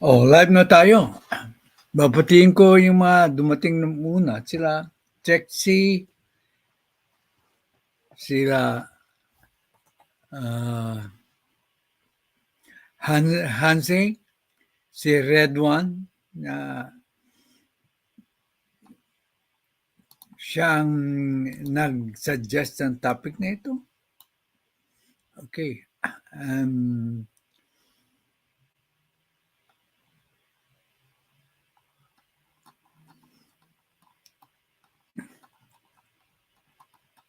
Oh, live na tayo. Babatiin ko yung mga dumating na muna. Sila Trexie, sila Hansi, si Red One, na siyang nag-suggest ng topic na ito. Okay.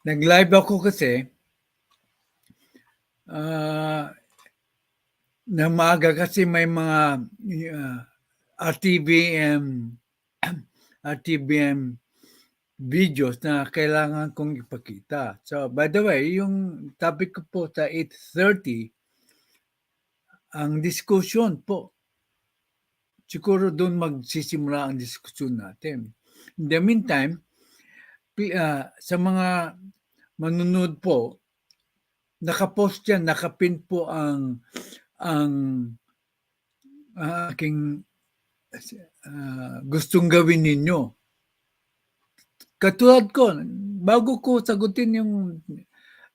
Nag-live ako kasi na maaga kasi may mga RTBM videos na kailangan kong ipakita. So, by the way, yung topic ko po sa 8:30, ang diskusyon po. Siguro doon magsisimula ang diskusyon natin. In the meantime, sa mga manunod po, nakapost yan, nakapin po ang aking gustong gawin ninyo. Katulad ko, bago ko sagutin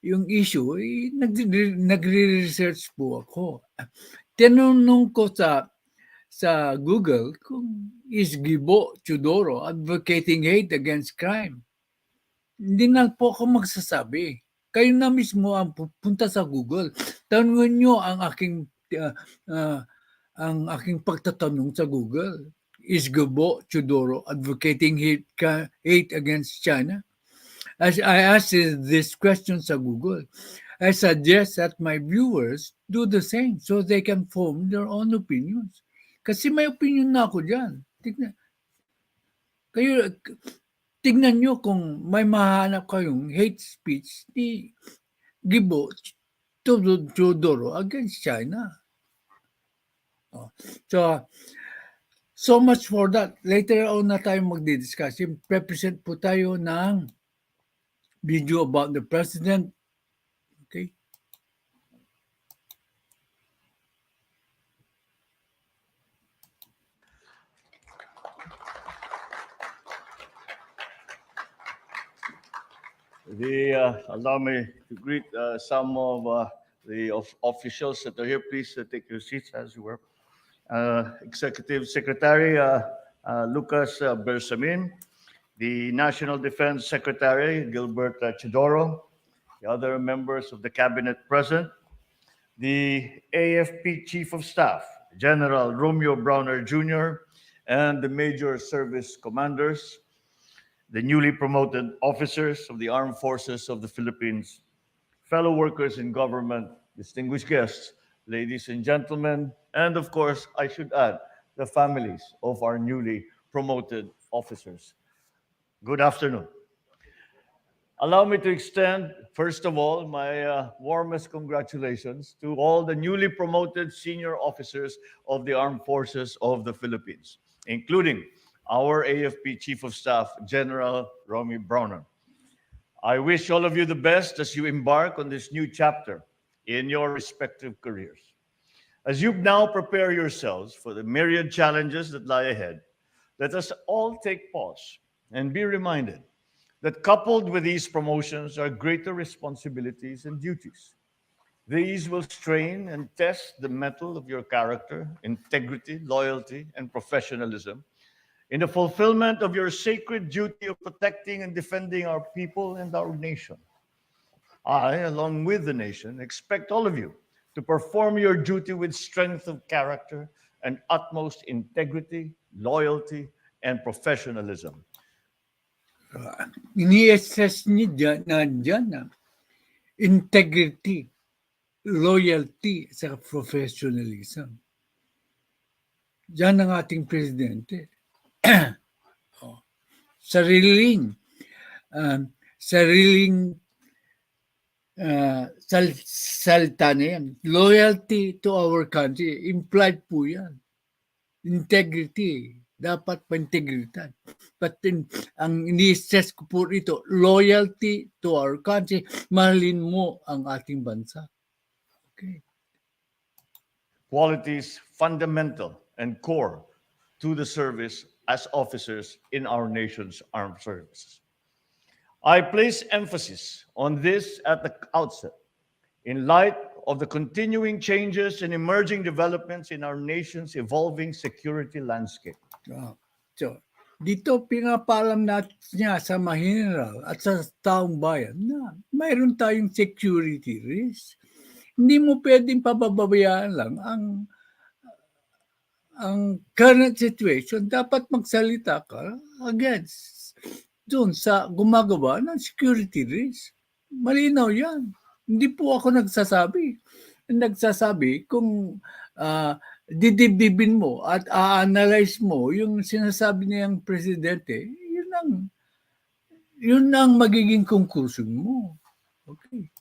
yung issue, nagre-research po ako. Tinanong ko sa Google kung is Gibo Teodoro advocating hate against crime. Hindi na po ako magsasabi. Kayo na mismo ang pupunta sa Google. Tanungin nyo ang aking pagtatanong sa Google. Is Gibo Teodoro advocating hate against China? As I asked this question sa Google, I suggest that my viewers do the same so they can form their own opinions. Kasi may opinion na ako dyan. Tignan nyo kung may mahanap kayong hate speech ni Gibo Teodoro against China. So much for that. Later on na tayo magdi-discuss. Represent po tayo ng video about the president. Okay? Allow me to greet some of the officials that are here. Please take your seats as you were. Executive Secretary Lucas Bersamin, the National Defense Secretary Gilbert Teodoro, the other members of the cabinet present, the AFP Chief of Staff, General Romeo Browner Jr., and the major service commanders, the newly promoted officers of the Armed Forces of the Philippines, fellow workers in government, distinguished guests, ladies and gentlemen, and of course, I should add, the families of our newly promoted officers. Good afternoon. Allow me to extend, first of all, my warmest congratulations to all the newly promoted senior officers of the Armed Forces of the Philippines, including our AFP Chief of Staff, General Romeo Browner. I wish all of you the best as you embark on this new chapter in your respective careers. As you now prepare yourselves for the myriad challenges that lie ahead, let us all take pause and be reminded that coupled with these promotions are greater responsibilities and duties. These will strain and test the mettle of your character, integrity, loyalty, and professionalism in the fulfillment of your sacred duty of protecting and defending our people and our nation. I, along with the nation, expect all of you to perform your duty with strength of character and utmost integrity, loyalty, and professionalism. Ini-assess niya dyan na integrity, loyalty, sa professionalism. Yan ang ating presidente. Sariling salita na yan. Loyalty to our country, implied po yan. Integrity, dapat pa integridad. But then, ang ini-stress ko po rito, loyalty to our country, mahalin mo ang ating bansa. Okay. Qualities fundamental and core to the service as officers in our nation's armed services. I place emphasis on this at the outset in light of the continuing changes and emerging developments in our nation's evolving security landscape. So, dito pinapalam natin niya sa mahiniral at sa taong bayan na mayroon tayong security risk. Hindi mo pwedeng pababayaan lang ang current situation. Dapat magsalita ka against doon sa gumagawa ng security risk. Malinaw yan. Hindi po ako nagsasabi. Kung didibdibin mo at a-analyze mo yung sinasabi niyang presidente, yun ang magiging conclusion mo. Okay.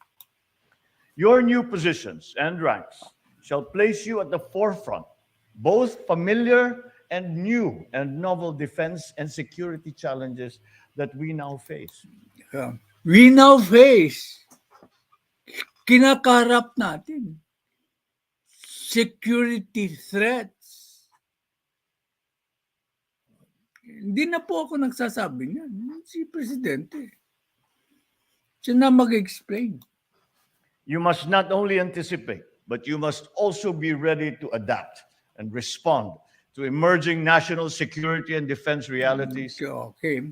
Your new positions and ranks shall place you at the forefront, both familiar and new and novel defense and security challenges that we now face. We now face, kinakarap natin, security threats. Hindi na po ako nagsasabi niyan. Si Presidente. Siya na mag-explain. You must not only anticipate, but you must also be ready to adapt and respond to emerging national security and defense realities. Okay.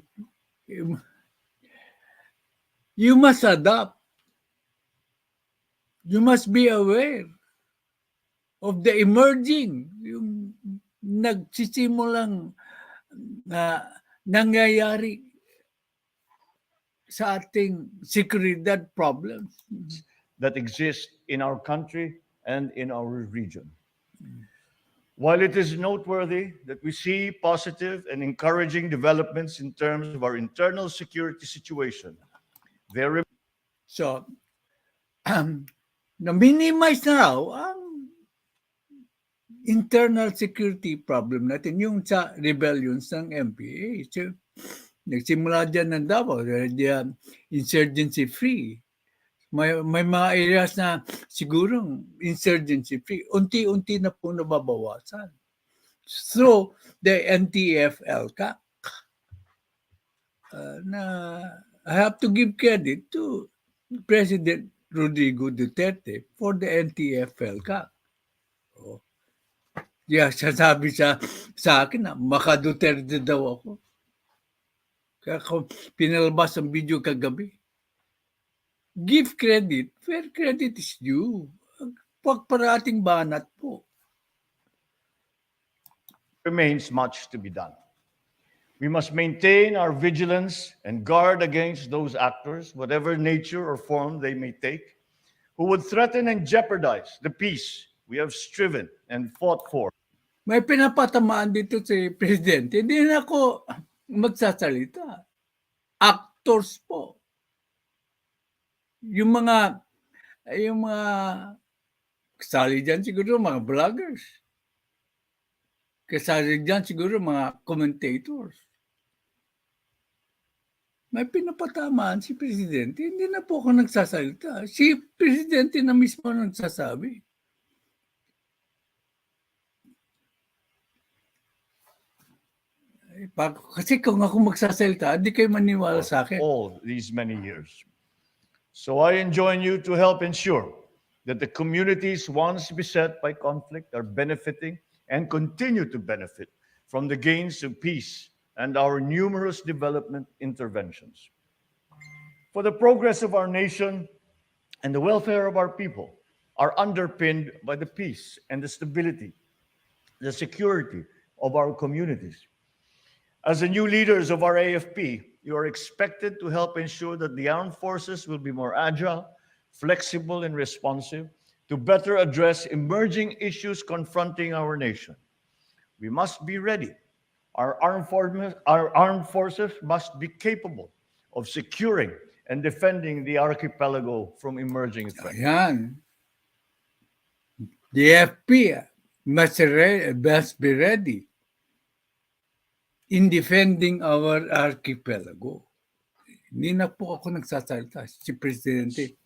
You must adapt. You must be aware of the emerging, yung nagsisimulang nangyayari sa ating seguridad problems that exist in our country and in our region. While it is noteworthy that we see positive and encouraging developments in terms of our internal security situation, there So, na-minimize na raw ang internal security problem natin, yung sa rebellions ng MPA. So, nagsimula dyan ng Davao, insurgency free. May mga areas na sigurong insurgency free. Unti-unti na po nababawasan. So, the NTF-ELCAC, na I have to give credit to President Rodrigo Duterte for the NTF-ELCAC. Sasabi sa akin na maka-Duterte daw ako. Kaya kung pinalabas ang video kagabi, give credit where credit is due. Pagparating banat po. remains much to be done. We must maintain our vigilance and guard against those actors, whatever nature or form they may take, who would threaten and jeopardize the peace we have striven and fought for. May pinapatamaan dito si Presidente. Hindi na ako magsasalita. Actors po. Yung mga kasali dyan siguro mga vloggers. Kasali dyan siguro mga commentators. May pinapatamaan si Presidente. Hindi na po ako nagsasalita. Si Presidente na mismo nagsasabi. Kasi kung ako magsasalita, hindi kayo maniwala sa akin. All these many years. So I enjoin you to help ensure that the communities once beset by conflict are benefiting and continue to benefit from the gains of peace and our numerous development interventions. For the progress of our nation and the welfare of our people are underpinned by the peace and the stability, the security of our communities. As the new leaders of our AFP, you are expected to help ensure that the armed forces will be more agile, flexible, and responsive to better address emerging issues confronting our nation. We must be ready. Our armed forces must be capable of securing and defending the archipelago from emerging threats. Ayan. The AFP must be ready. in defending our archipelago. Hindi na po ako nagsasalita, si Presidente.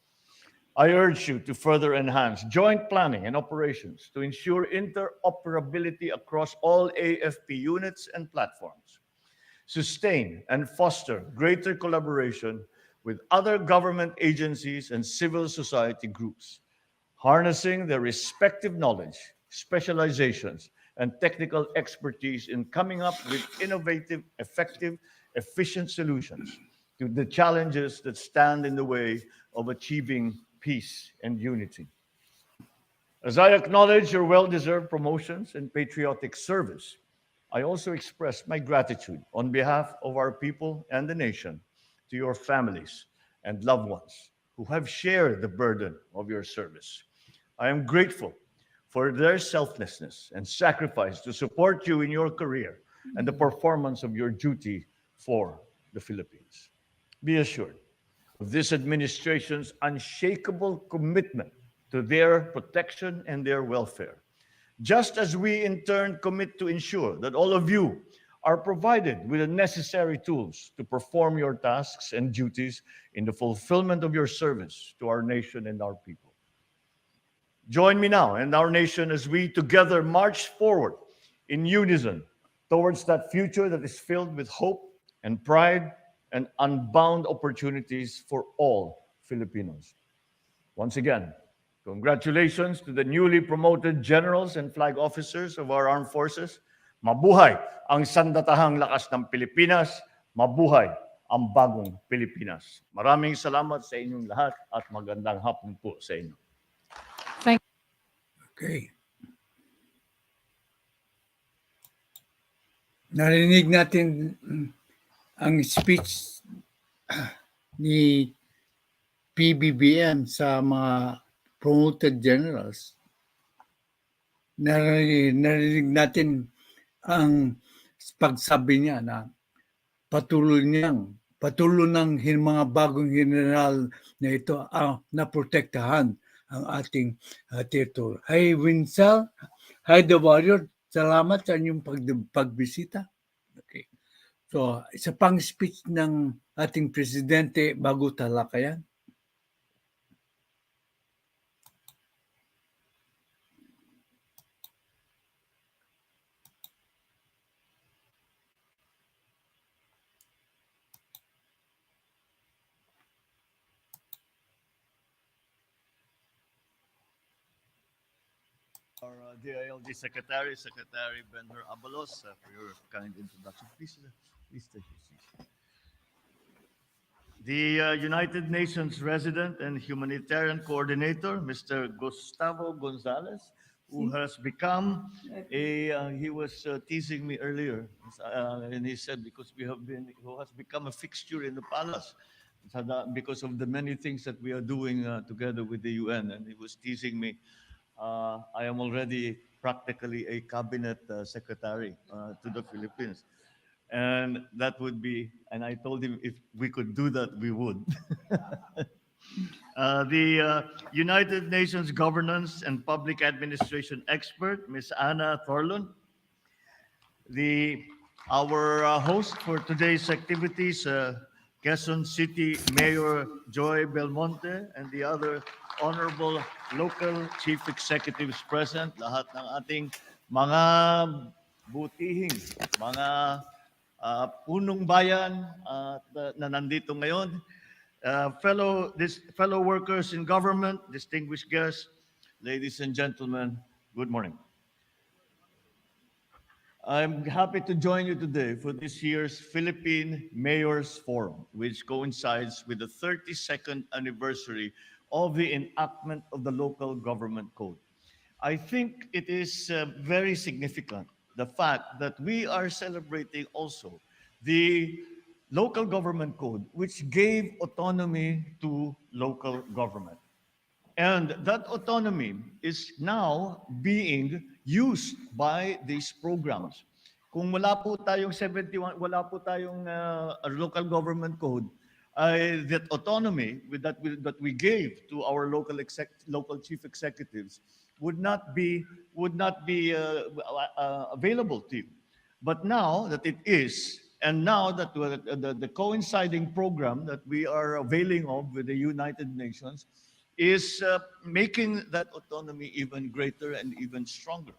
I urge you to further enhance joint planning and operations to ensure interoperability across all AFP units and platforms. Sustain and foster greater collaboration with other government agencies and civil society groups, harnessing their respective knowledge, specializations, and technical expertise in coming up with innovative, effective, efficient solutions to the challenges that stand in the way of achieving peace and unity. As I acknowledge your well deserved promotions and patriotic service, I also express my gratitude on behalf of our people and the nation to your families and loved ones who have shared the burden of your service. I am grateful for their selflessness and sacrifice to support you in your career and the performance of your duty for the Philippines. Be assured of this administration's unshakable commitment to their protection and their welfare, just as we in turn commit to ensure that all of you are provided with the necessary tools to perform your tasks and duties in the fulfillment of your service to our nation and our people. Join me now and our nation as we together march forward in unison towards that future that is filled with hope and pride and unbound opportunities for all Filipinos. Once again, congratulations to the newly promoted generals and flag officers of our armed forces. Mabuhay ang sandatahang lakas ng Pilipinas. Mabuhay ang bagong Pilipinas. Maraming salamat sa inyong lahat at magandang hapon po sa inyo. Thank Okay. Narinig natin ang speech ni PBBM sa mga promoted generals. Narinig natin ang pagsabi niya na patuloy ng mga bagong general na ito na protektahan ang ating territory. Hi Winsel, hi The Warrior, salamat sa inyong pagbisita. Okay. So, isa pang speech ng ating presidente bago talakayan. Our DILG Secretary, Secretary Bender Abalos, for your kind introduction. Please take your seat. The United Nations Resident and Humanitarian Coordinator, Mr. Gustavo Gonzalez, who has become he was teasing me earlier, and he said because who has become a fixture in the palace because of the many things that we are doing together with the UN, and he was teasing me. I am already practically a cabinet secretary to the Philippines. And that would be, and I told him if we could do that, we would. The United Nations Governance and Public Administration expert, Ms. Anna Thorlund. Our host for today's activities, Quezon City Mayor Joy Belmonte, and the other honorable local chief executives present, lahat ng ating mga butihing, mga punong bayan na nandito ngayon, fellow workers in government, distinguished guests, ladies and gentlemen, good morning. I'm happy to join you today for this year's Philippine Mayors Forum, which coincides with the 32nd anniversary of the enactment of the Local Government Code. I think it is very significant, the fact that we are celebrating also the Local Government Code, which gave autonomy to local government. And that autonomy is now being used by these programs. Kung wala po tayong 71, wala po tayong local government code, that autonomy that we gave to our local chief executives would not be available to you. But now that it is, and now that the coinciding program that we are availing of with the United Nations is making that autonomy even greater and even stronger.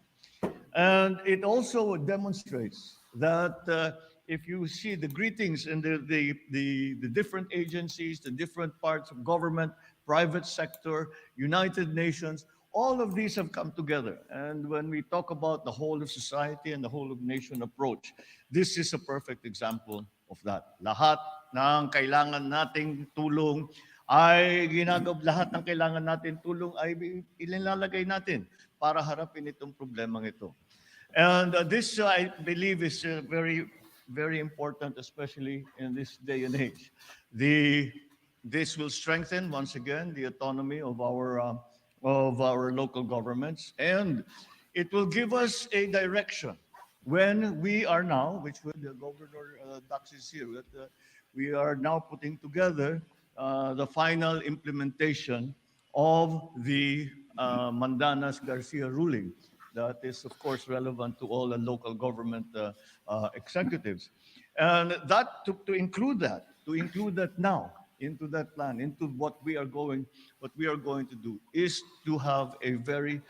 And it also demonstrates that if you see the greetings in the different agencies, the different parts of government, private sector, United Nations, all of these have come together. And when we talk about the whole of society and the whole of nation approach, this is a perfect example of that. Lahat ng kailangan nating tulong ay lahat ng kailangan natin tulong ay ilalagay natin para harapin itong problemang ito. And this, I believe, is very, very important, especially in this day and age. This will strengthen once again the autonomy of our local governments, and it will give us a direction when we are now, which would Governor Dax is here, that we are now putting together the final implementation of the Mandanas Garcia ruling. That is, of course, relevant to all the local government executives. And that to include that now into that plan, into what we are going to do is to have a very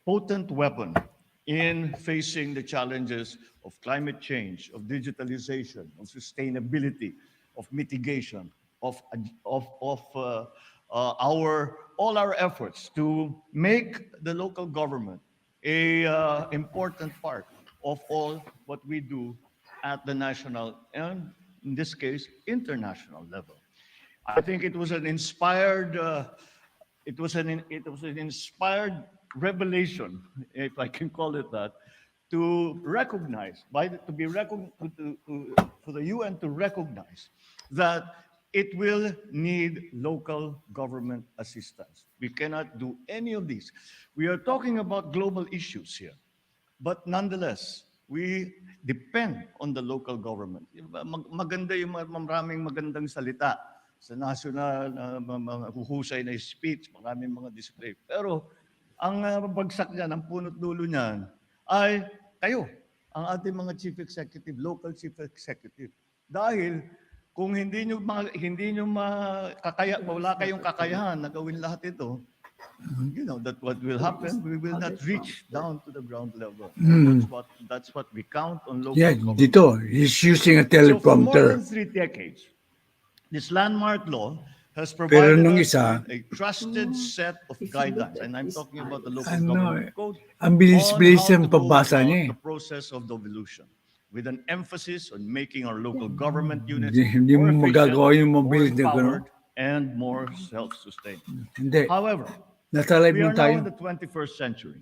potent weapon in facing the challenges of climate change, of digitalization, of sustainability, of mitigation, of our all our efforts to make the local government a important part of all what we do at the national and, in this case, international level. I think it was an inspired revelation, if I can call it that, to recognize for the UN to recognize that it will need local government assistance. We cannot do any of these. We are talking about global issues here. But nonetheless, we depend on the local government. Maganda yung maraming magandang salita sa national, mga huhusay na speech, maraming mga display. Pero ang bagsak niyan, ang punot dulo niyan, ay kayo, ang ating mga chief executive, local chief executive. Dahil kung wala kayong kakayahan na gawin lahat ito, you know that what will happen, we will not reach down to the ground level. That's what we count on local Yeah, government. dito, he's using a So for more teleprompter. than 3 decades, this landmark law has Pero provided nung us isa, with a trusted set of guidelines, and I'm talking about the local ano, government code, ang on bilis-bilis how ang to go pagbasa about niya the eh. process of devolution, with an emphasis on making our local government units Hindi more mo efficient, magagawa yung more mabilis na empowered, gano'n. and more self-sustained. Hindi. However, Nasa live we mo are now in tayo. the 21st century.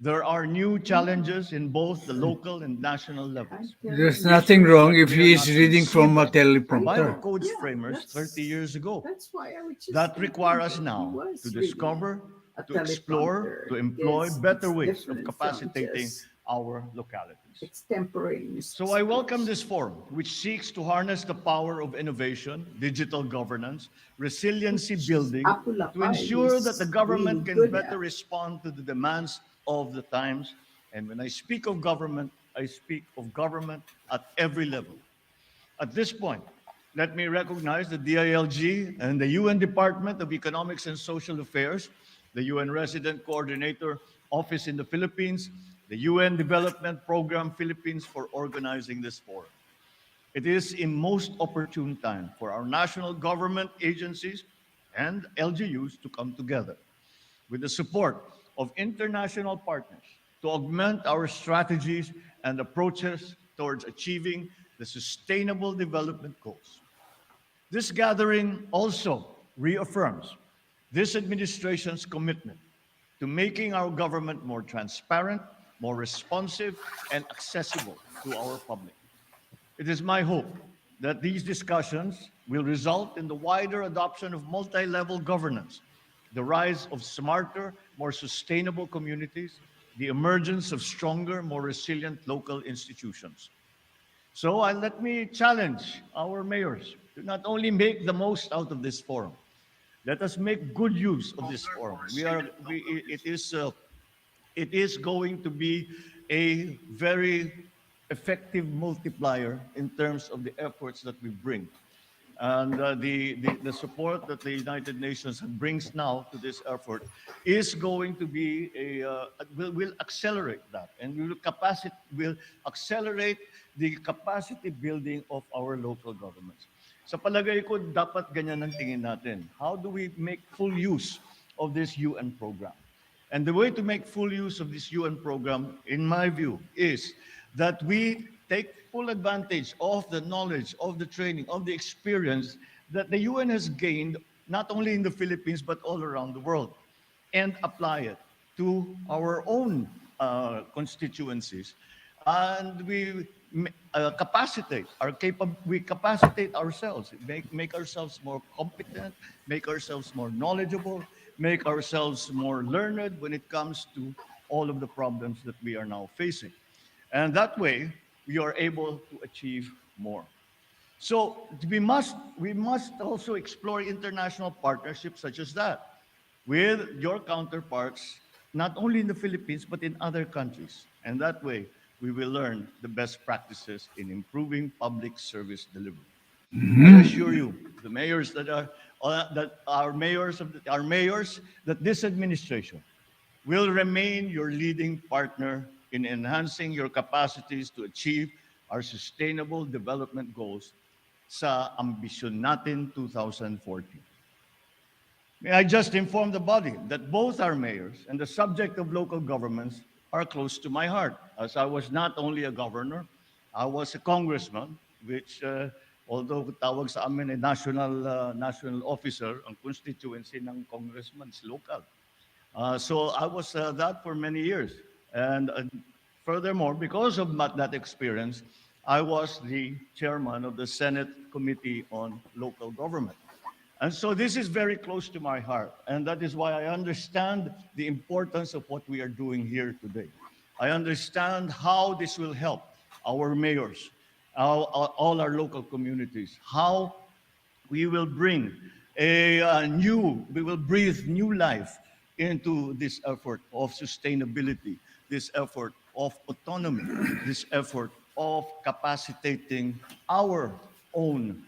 There are new challenges in both the local and national levels. There's nothing wrong if he is reading from a by the teleprompter. code's framers 30 years ago. That's why I was just That thinking require us that he now was to reading discover, a to explore, to teleprompter. employ It's better ways of different from capacitating just our localities. extemporaneous So I welcome speech. this forum, which seeks to harness the power of innovation, digital governance, resiliency building, to ensure that the government can better respond to the demands of the times. And when I speak of government, I speak of government at every level. At this point, let me recognize the DILG and the UN Department of Economics and Social Affairs, the UN Resident Coordinator Office in the Philippines, the UN Development Program Philippines for organizing this forum. It is a most opportune time for our national government agencies and LGUs to come together with the support of international partners to augment our strategies and approaches towards achieving the Sustainable Development Goals. This gathering also reaffirms this administration's commitment to making our government more transparent, more responsive, and accessible to our public. It is my hope that these discussions will result in the wider adoption of multi-level governance, the rise of smarter, more sustainable communities, the emergence of stronger, more resilient local institutions. So let me challenge our mayors to not only make the most out of this forum, let us make good use of this forum. It is going to be a very effective multiplier in terms of the efforts that we bring. And the support that the United Nations brings now to this effort is going to be will accelerate that, and will accelerate the capacity building of our local governments. Sa palagay ko, dapat ganyan ang tingin natin. How do we make full use of this UN program? And the way to make full use of this UN program, in my view, is that we take full advantage of the knowledge, of the training, of the experience that the UN has gained, not only in the Philippines, but all around the world, and apply it to our own constituencies. And we capacitate ourselves, make ourselves more competent, make ourselves more knowledgeable, make ourselves more learned when it comes to all of the problems that we are now facing. And that way, we are able to achieve more. So we must also explore international partnerships such as that with your counterparts, not only in the Philippines, but in other countries. And that way, we will learn the best practices in improving public service delivery. I assure you, the mayors that this administration will remain your leading partner in enhancing your capacities to achieve our sustainable development goals sa ambisyon natin 2040. May I just inform the body that both our mayors and the subject of local governments are close to my heart, as I was not only a governor, I was a congressman, which although tawag sa amin ay national officer, ang constituency ng congressman is local. So I was that for many years. And furthermore, because of that experience, I was the chairman of the Senate Committee on Local Government. And so this is very close to my heart. And that is why I understand the importance of what we are doing here today. I understand how this will help our mayors, all our local communities, how we will bring we will breathe new life into this effort of sustainability, this effort of autonomy, this effort of capacitating our own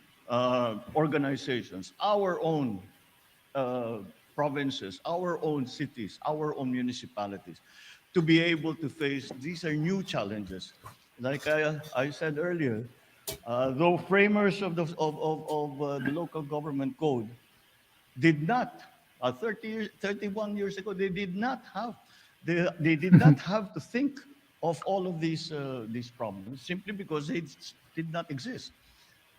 organizations, our own provinces, our own cities, our own municipalities, to be able to face these are new challenges. Like I said earlier, though framers of the local government code did not 31 years ago, they did not have to think of all of these problems simply because they did not exist.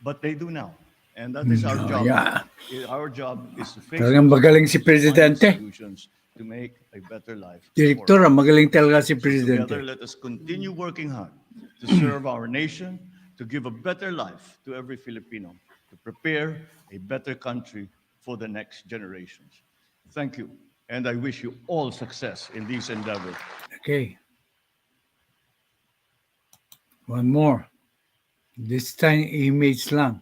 But they do now. And that is our job. Yeah. Our job is to face Talagang magaling si those problems and find Presidente. solutions to make a better life. Direktor, magaling talaga si So together, Presidente. let us continue working hard to serve our nation, to give a better life to every Filipino, to prepare a better country for the next generations. Thank you, and I wish you all success in these endeavors. Okay. One more. This time, image lang.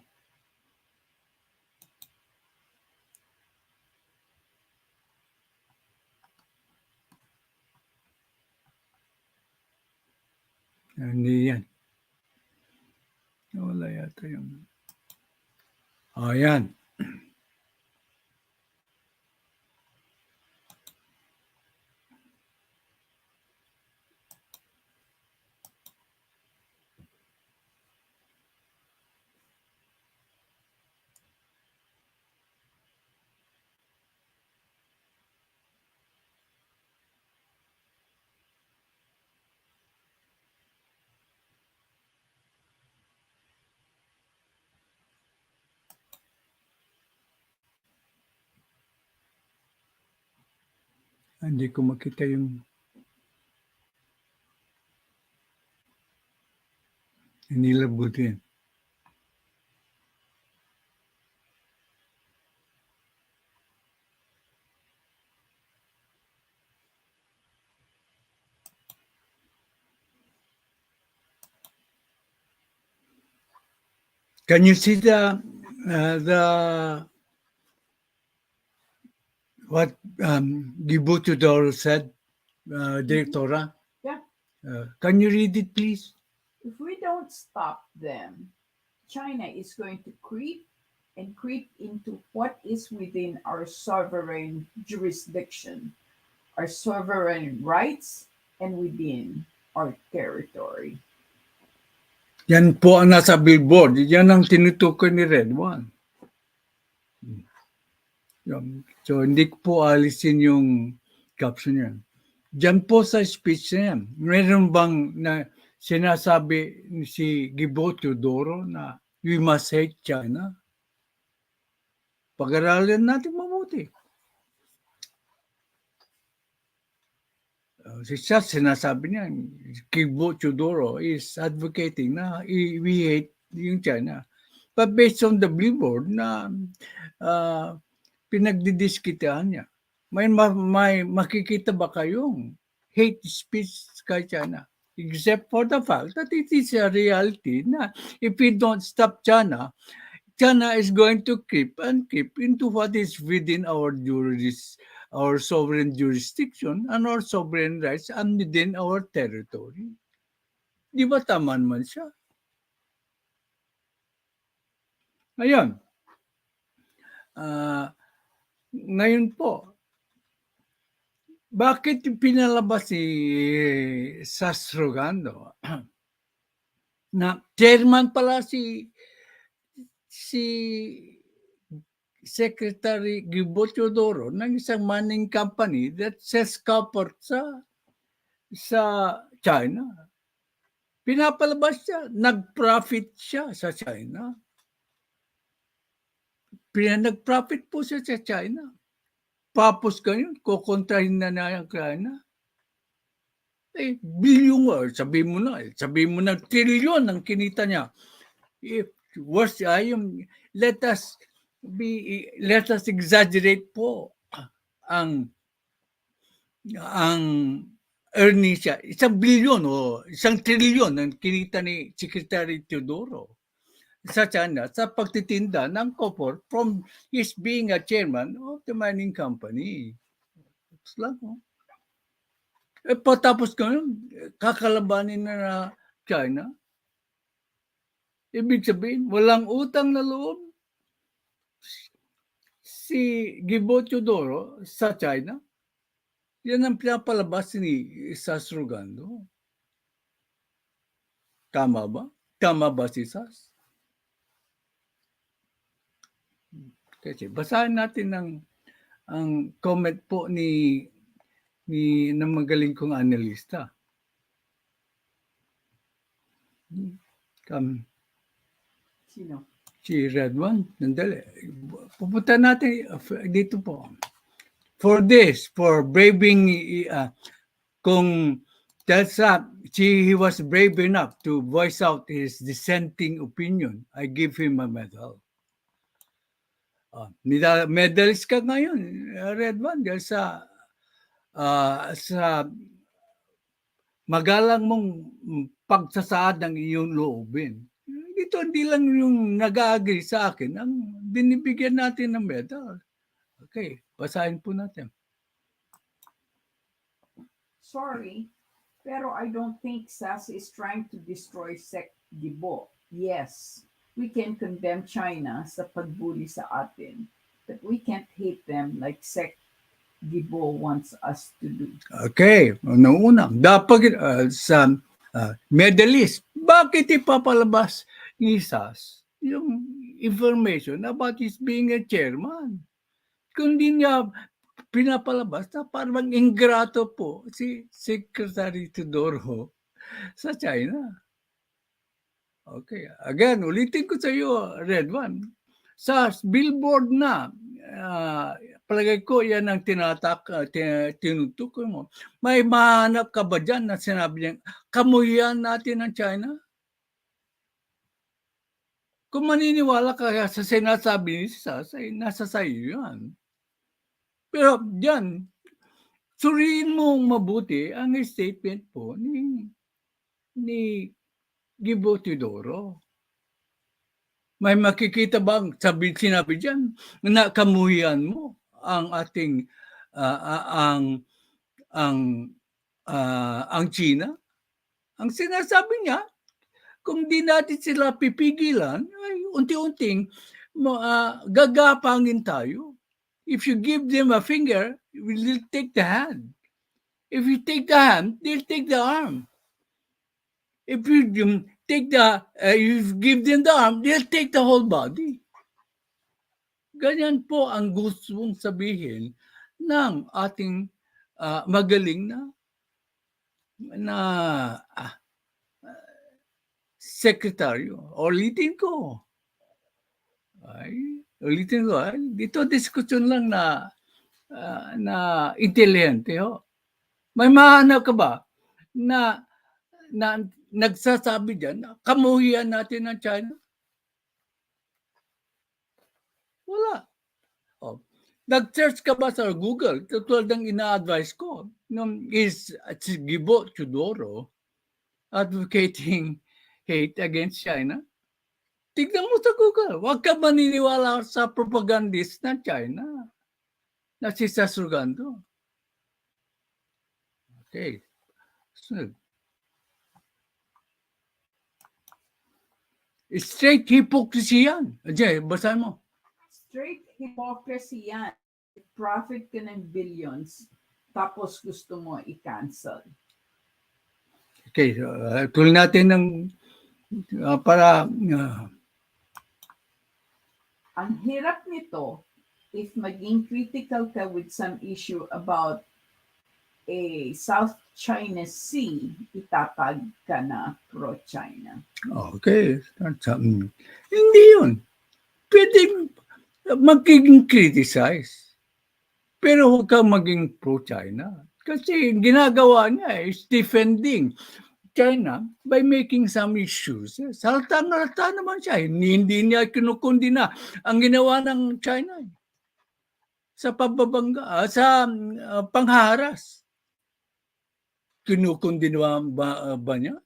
Hindi yan. Wala yata yung... Oh, yan. Hindi ko makita yung inilabutin. Can you see the what Gibo Teodoro said, Directora? Yeah. Can you read it, please? If we don't stop them, China is going to creep and creep into what is within our sovereign jurisdiction, our sovereign rights, and within our territory. Yan po ang nasa billboard. Yan ang tinutukoy ni Red One. So, hindi ko po alisin yung caption yan. Diyan po sa speech na yan, meron bang na sinasabi si Gibo Teodoro na we must hate China? Pag-aralan natin mabuti. Si Sass, sinasabi niya, Gibo Teodoro is advocating na we hate yung China. But based on the billboard na pinagdidiskitahan niya, may makikita ba kayong hate speech kay China? Except for the fact that it is a reality na if we don't stop China, China is going to creep and creep into what is within our sovereign jurisdiction and our sovereign rights and within our territory. Di ba tama naman siya? Ngayon, ngayon po, bakit pinalabas si Sass na chairman pala si Secretary Gibo Teodoro ng isang mining company that sells copper sa China. Pinapalabas siya, nag-profit siya sa China. Nag-profit po siya sa China. Tapos ganyan, kukontrahin na yung China. Billion, sabihin mo na trillion ang kinita niya. If worse, let us exaggerate po ang earning siya. 1 billion o 1 trillion ang kinita ni Secretary Teodoro sa China sa pagtitinda ng copper from his being a chairman of the mining company. Tapos lang, patapos ko yun, kakalabanin na China. Ibig sabihin, walang utang na loob si Gibo Teodoro sa China. Yan ang pinapalabas ni Sass. Tama ba? Tama ba si Sass? Kasi basahin natin ang comment po ng magaling kong analista. Sino? Si Red One. Nandali. Pupunta natin dito po. For braving, kung he was brave enough to voice out his dissenting opinion, I give him a medal. Medalist ka ngayon, Red One, dahil sa magalang mong pagsasaad ng iyong loobin. Dito, hindi lang yung nag-agree sa akin, ang binibigyan natin ng medal. Okay, basahin po natin. Sorry, pero I don't think Sass is trying to destroy Sec Gibo. Yes, we can condemn China sa pagbuli sa atin, but we can't hate them like Sec Gibo wants us to do. Okay, una, dapat sa medalist, bakit ipapalabas ni Sass yung information about his being a chairman? Kung di niya pinapalabas na parang ingrato po si Secretary Teodoro sa China. Okay, again, ulitin ko sa iyo, Red One. Sa billboard na, palagay ko yan ang tinutukoy mo. May mahanap ka ba dyan na sinabi niya, kamuhian natin ng China? Kung maniniwala ka sa sinasabi ni Sass, ay nasa sayo yan. Pero yan, suriin mo mabuti ang statement po ni Gibo Teodoro. May makikita bang sinabi diyan na kamuhian mo ang ating ang China? Ang sinasabi niya, kung di natin sila pipigilan, ay unti-unting gagapangin tayo. If you give them a finger, they'll take the hand. If you take the hand, they'll take the arm. If you give them the arm, they'll take the whole body. Ganyan po ang gustong sabihin ng ating magaling na sekretaryo. Ulitin ko. Dito diskusyon lang na intelihente. May mahanap ka ba na nagsasabi dyan na kamuhian natin ng China? Wala. Nag-search ka ba sa Google? Tulad ng ina-advise ko, is Gibo Teodoro advocating hate against China? Tignan mo sa Google. Huwag ka maniniwala sa propagandist ng China na si Sass. Okay. So, straight hypocrisy yan. Ajay, basahin mo. Straight hypocrisy yan. Profit ka ng billions, tapos gusto mo i-cancel. Okay, tuloy natin ng para ang hirap nito if maging critical ka with some issue about a South China Sea, itatag ka na pro-China. okay. Hindi yun. Pwede magiging criticize. Pero huwag kang maging pro-China. Kasi ginagawa niya is defending China by making some issues. Salta naman siya. Hindi niya kinukundina ang ginawa ng China sa pagbabangga, sa pangharas. Kinukundina ba niya?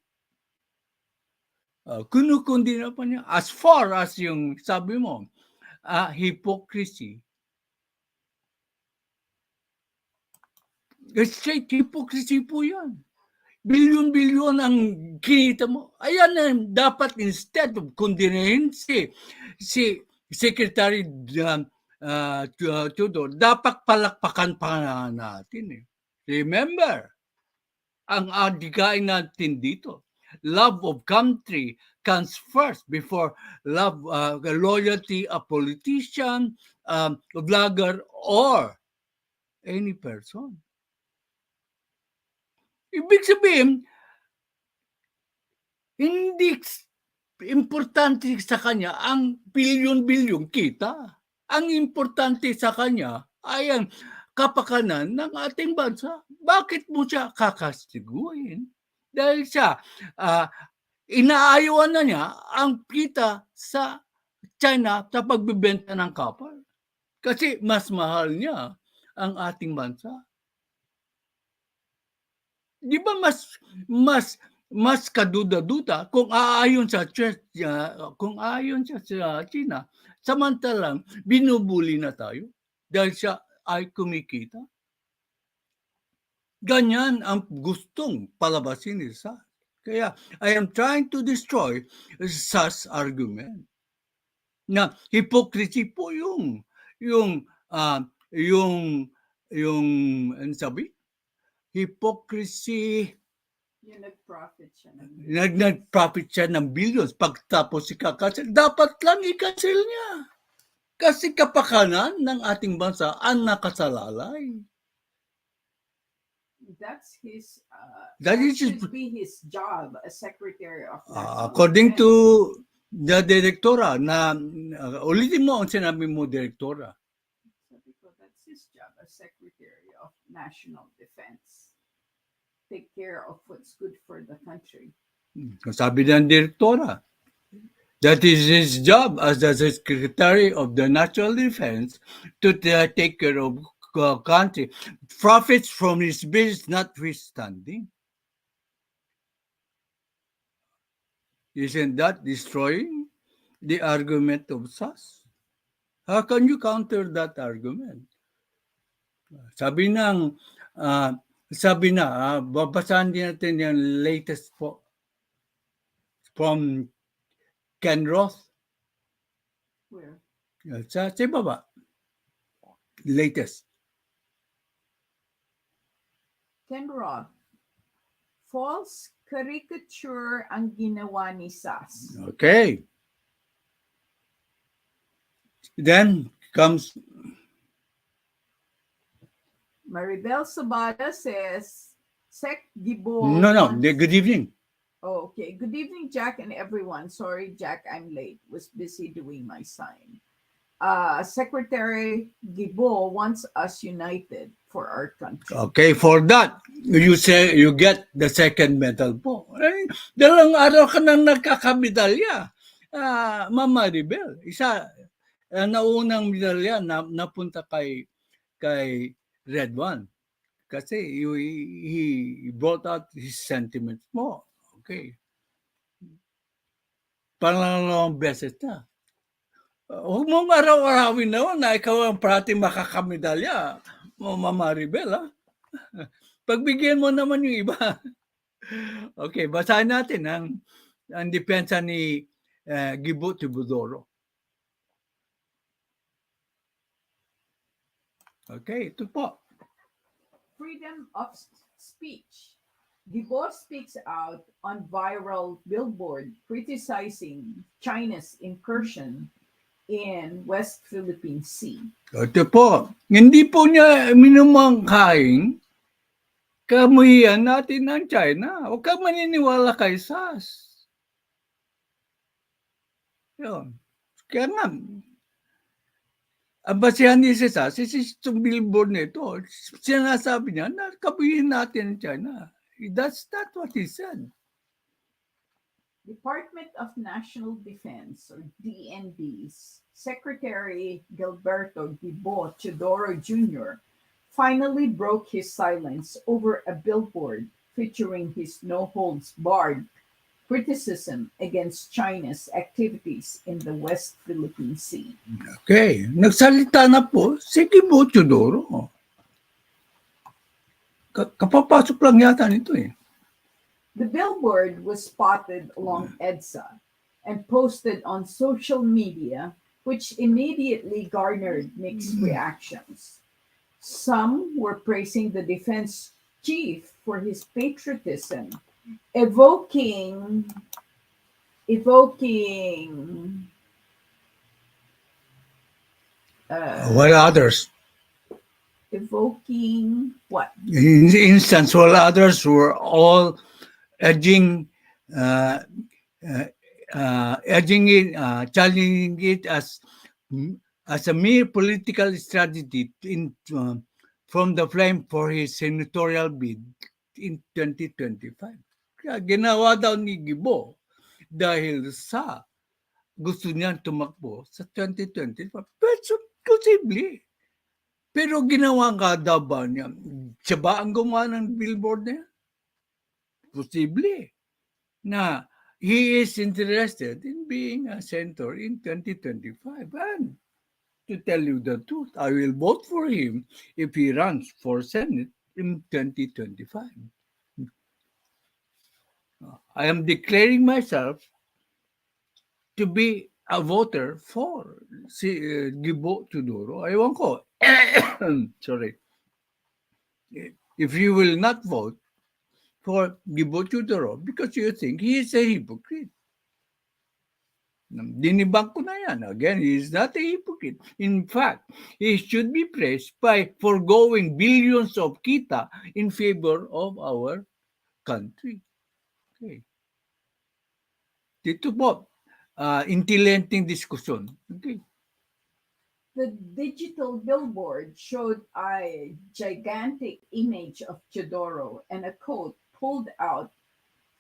Kinukundina pa niya. As far as yung sabi mo, hypocrisy. Straight hypocrisy po yan. Bilyon-bilyon ang kinita mo. Ayan, dapat instead of kundinahin si Secretary Teodoro, dapat palakpakan pa natin. Remember, ang adigain natin dito, love of country comes first before love, loyalty a politician, a vlogger, or any person. Ibig sabihin, hindi importante sa kanya ang bilyon-bilyon kita. Ang importante sa kanya ay ang kapakanan ng ating bansa. Bakit mo siya kakastiguin? Dahil siya, inaayawan na niya ang kita sa China sa pagbibenta ng kapal. Kasi mas mahal niya ang ating bansa. Di ba mas kaduda-duda kung aayon sa China, samantalang binubuli na tayo dahil siya ay kumikita. Ganyan ang gustong palabasin ni Sass. Kaya I am trying to destroy Sass' argument na hypocrisy po yung ano sabi? Hypocrisy. Yung nag-profit siya. Nag-profit siya ng billions. Pagtapos ikakancel, dapat lang i-cancel niya. Kasi kapakanan ng ating bansa ang nakasalalay. That's his, That should be his job as Secretary of National according Defense. to the direktora na ulitin mo ang sinabi mo, direktora. Sabi ko, that's his job as Secretary of National Defense. Take care of what's good for the country. Sabi ng direktora, that is his job as the Secretary of the National Defense to take care of country. Profits from his business notwithstanding. Isn't that destroying the argument of Sass? How can you counter that argument? Sabi babasahin din natin yung latest po. from Ken Roth. Where? Sa baba. Latest. Ken Roth. False caricature ang ginawa ni Sass. Okay. Then comes Maribel Sabada says, Sec Gibo. no. Good evening. Oh, okay. Good evening, Jack and everyone. Sorry, Jack, I'm late. Was busy doing my sign. Secretary Gibo wants us united for our country. Okay, for that, you say you get the second medal po. Eh, 2 araw ka nang nagkakamedalya. Ma'am Maribel, isa, naunang medalya na napunta kay Red One. Kasi he brought out his sentiments mo. Okay. Pangalawang beses na. Huwag mong araw-arawin naman na ikaw ang parating makakamedalya. Ma'am Maribel, ha? Pagbigyan mo naman yung iba. Okay, basahin natin ang depensa ni Gibo Teodoro. Okay, ito po. Freedom of speech. Gibo speaks out on viral billboard criticizing China's incursion in West Philippine Sea. Ito po. Hindi po niya minumangkaing kamuhian natin ng China. Huwag ka maniniwala kay Sass. Yun. Kaya nga, ang basihan ni Sass, itong billboard nito, sinasabi niya na kamuhian natin ng China. That's not what he said. Department of National Defense, or DND's Secretary Gilberto Gibo Teodoro Jr. finally broke his silence over a billboard featuring his no-holds-barred criticism against China's activities in the West Philippine Sea. Okay. Nagsalita na po si Gibo Teodoro. Kapapasok lang yata nito eh. The billboard was spotted along EDSA and posted on social media, which immediately garnered mixed reactions. Some were praising the defense chief for his patriotism, evoking While others, what? in the instance, while others were all edging it, challenging it as a mere political strategy from the flame for his senatorial bid in 2025. Kaya ginawa daw ni Gibo dahil sa gusto niyang tumakbo sa 2025. Posible. Pero ginawa nga daw ba niya? Siya ba ang gumawa ng billboard niya? Posible na he is interested in being a senator in 2025. And to tell you the truth, I will vote for him if he runs for Senate in 2025. I am declaring myself to be a voter for si Gibo Teodoro. Ewan ko. Sorry. If you will not vote for Gibo Teodoro because you think he is a hypocrite. Dinibang ko na yan. Again, he is not a hypocrite. In fact, he should be praised by foregoing billions of kita in favor of our country. Okay. Dito po, intelligent discussion. Okay. The digital billboard showed a gigantic image of Teodoro and a quote pulled out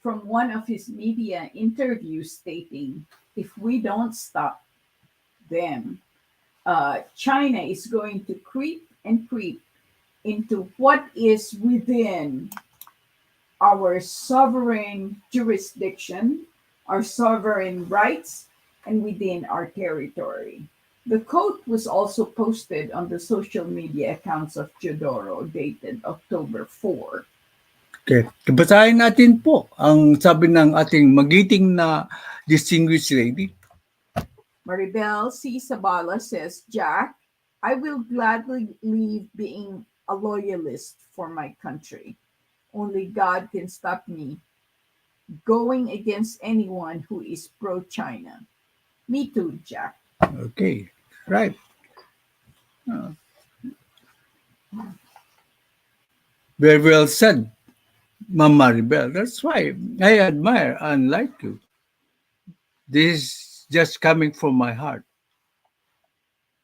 from one of his media interviews stating, "If we don't stop them, China is going to creep and creep into what is within our sovereign jurisdiction, our sovereign rights, and within our territory." The quote was also posted on the social media accounts of Teodoro, dated October 4. Okay. Basahin natin po ang sabi ng ating magiting na distinguished lady. Maribel C. Sabala says, Jack, I will gladly leave being a loyalist for my country. Only God can stop me going against anyone who is pro-China. Me too, Jack. Okay. Right. Very well said, Ma'am Maribel. That's why I admire and like you. This is just coming from my heart.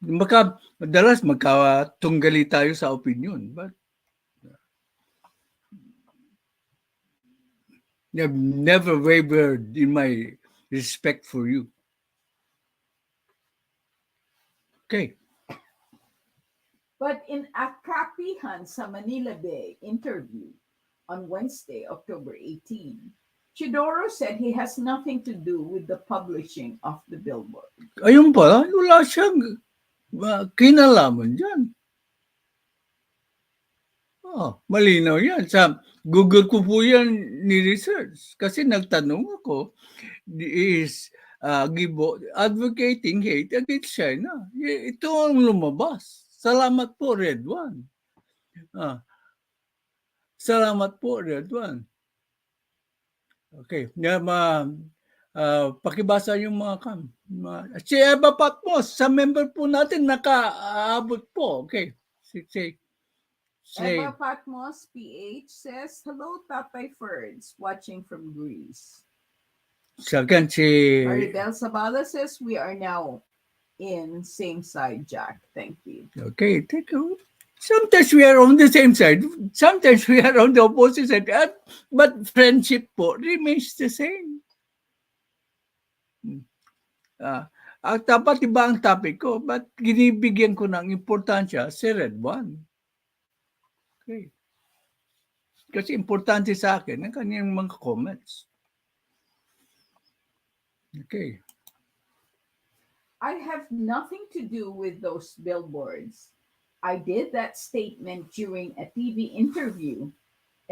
Madalas magkatunggali tayo sa opinion, but I've never wavered in my respect for you. Okay. But in a Kapihan sa Manila Bay interview on Wednesday, October 18, Teodoro said he has nothing to do with the publishing of the billboard. Ayun pala, wala siyang kinalaman dyan. Oh, malinaw yan. Sa Google ko po yan ni-research. Kasi nagtanong ako, is Gibo advocating hate against China? Ito ang lumabas. Salamat po, Red One. Salamat po, Red One. Okay. Pakibasa yung mga si Eva Patmos, sa member po natin, nakaabot po. Okay. Eva Patmos, PH, says, hello, Tatay Ferds, watching from Greece. Second, si Maribel Sabala says, we are now in same side, Jack. Thank you. Okay, thank you. Sometimes we are on the same side. Sometimes we are on the opposite side. But friendship po remains the same. Dapat iba ang topic ko, but ginibigyan ko ng importansya si Red One. Okay. Kasi importante sa akin ang kanyang mga comments. Okay. I have nothing to do with those billboards. I did that statement during a TV interview,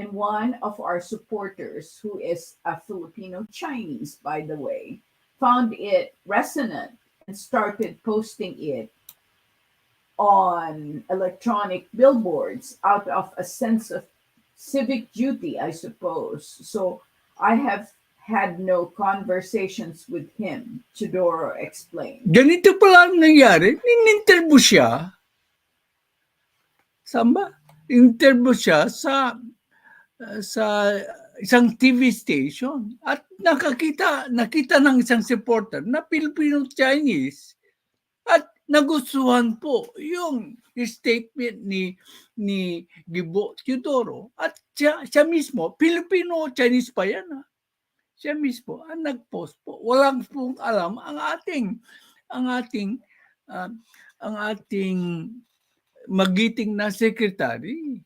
and one of our supporters, who is a Filipino Chinese, by the way, found it resonant and started posting it on electronic billboards out of a sense of civic duty, I suppose. So I have had no conversations with him, Teodoro explained. Ganito pala ang nangyari. In-interview siya. Samba? Interview siya sa isang TV station at nakita ng isang supporter na Filipino-Chinese at nagustuhan po yung statement ni Gibo Teodoro at siya mismo, Filipino-Chinese pa yan. Siya mismo ang nag-post po. Walang pong alam ang ating magiting na secretary.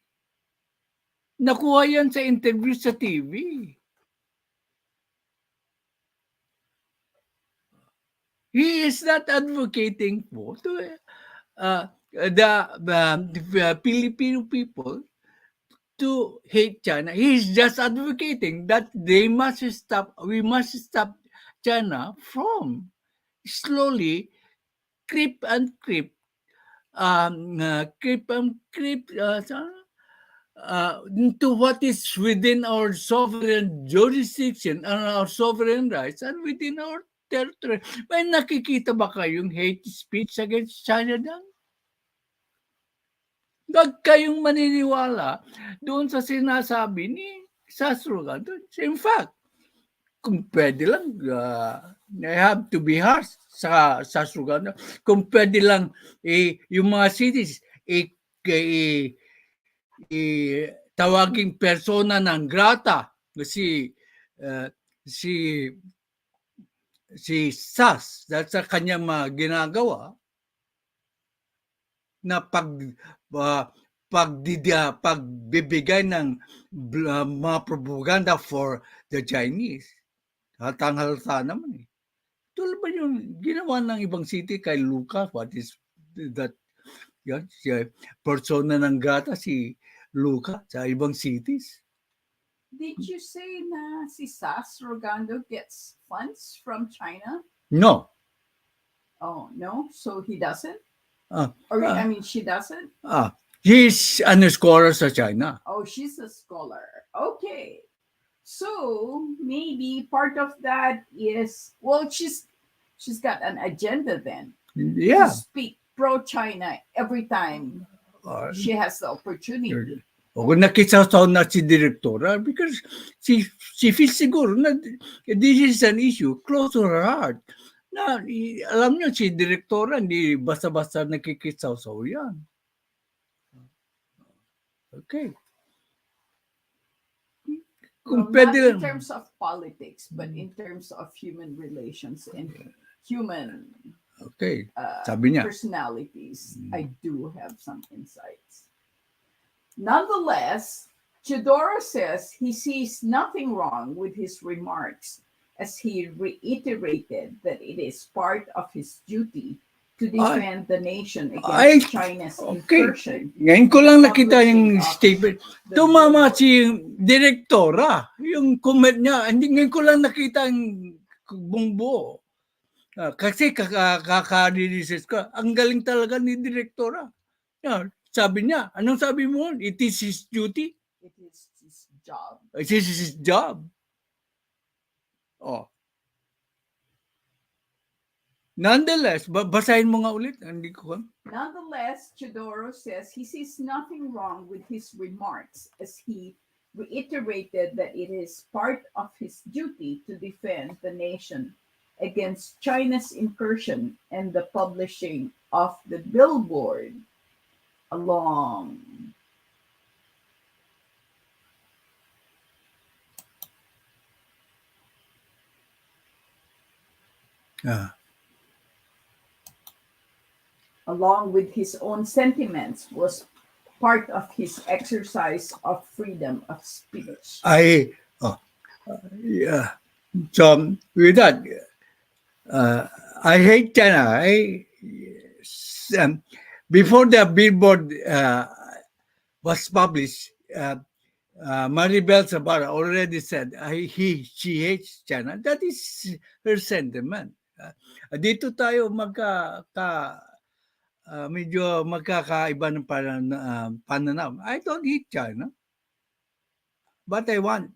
Nakuha yan sa interview sa TV. He is not advocating po to the Filipino people to hate China. He is just advocating that we must stop China from slowly creep into what is within our sovereign jurisdiction and our sovereign rights and within our territory. May nakikita ba kayong hate speech against China dyan? Huwag kayong maniniwala doon sa sinasabi ni Sass. In fact, kung pwede lang, I have to be harsh sa Sass. Kung pwede lang, yung mga cities, tawaging persona ng grata si Sass dahil sa kanyang mga ginagawa na pagbibigay ng mga propaganda for the Chinese. Halata naman eh. Tulad ba yung ginawa ng ibang city kay Luca? What is that? Yan, si persona ng grata si Luca sa ibang cities. Did you say na si Sass Rogando gets funds from China? No. Oh, no? So he doesn't? Ah, Or, ah, I mean, she doesn't? he's an scholar sa China. Oh, she's a scholar. Okay. So maybe part of that is, well, she's got an agenda then to Yeah. speak pro-China every time Ah, she has the opportunity. o kung nakisaw na si Direktora because she feels siguro na this is an issue close to her heart. Na alam niyo si Direktora hindi basta-basta nakikisaw-saw yan. Okay. Well, Kung not pwede in lang. terms of politics, but in terms of human relations and human Okay. Sabi niya. personalities, I do have some insights. Nonetheless, Teodoro says he sees nothing wrong with his remarks as he reiterated that it is part of his duty to defend the nation against China's incursion. Ngayon ko and lang the nakita yung publishing of statement. the Tumama billboard. si Direktora. Yung comment niya. Hindi ngayon ko lang nakita yung bumbuo. Kasi kaka-releases ko. Ang galing talaga ni Direktora. Sabi niya, anong sabi mo? It is his duty. It is his job. It is his job. Oh. Nonetheless, basahin mo nga ulit. Hindi ko. Nonetheless, Teodoro says he sees nothing wrong with his remarks as he reiterated that it is part of his duty to defend the nation against China's incursion and the publishing of the billboard along along with his own sentiments was part of his exercise of freedom of speech. Yeah. So, with that, I hate China. Before the billboard was published, Maribel Sabara already said she hates China. That is her sentiment. Dito tayo medyo magkakaiba ng pananaw. I don't hate China, but I want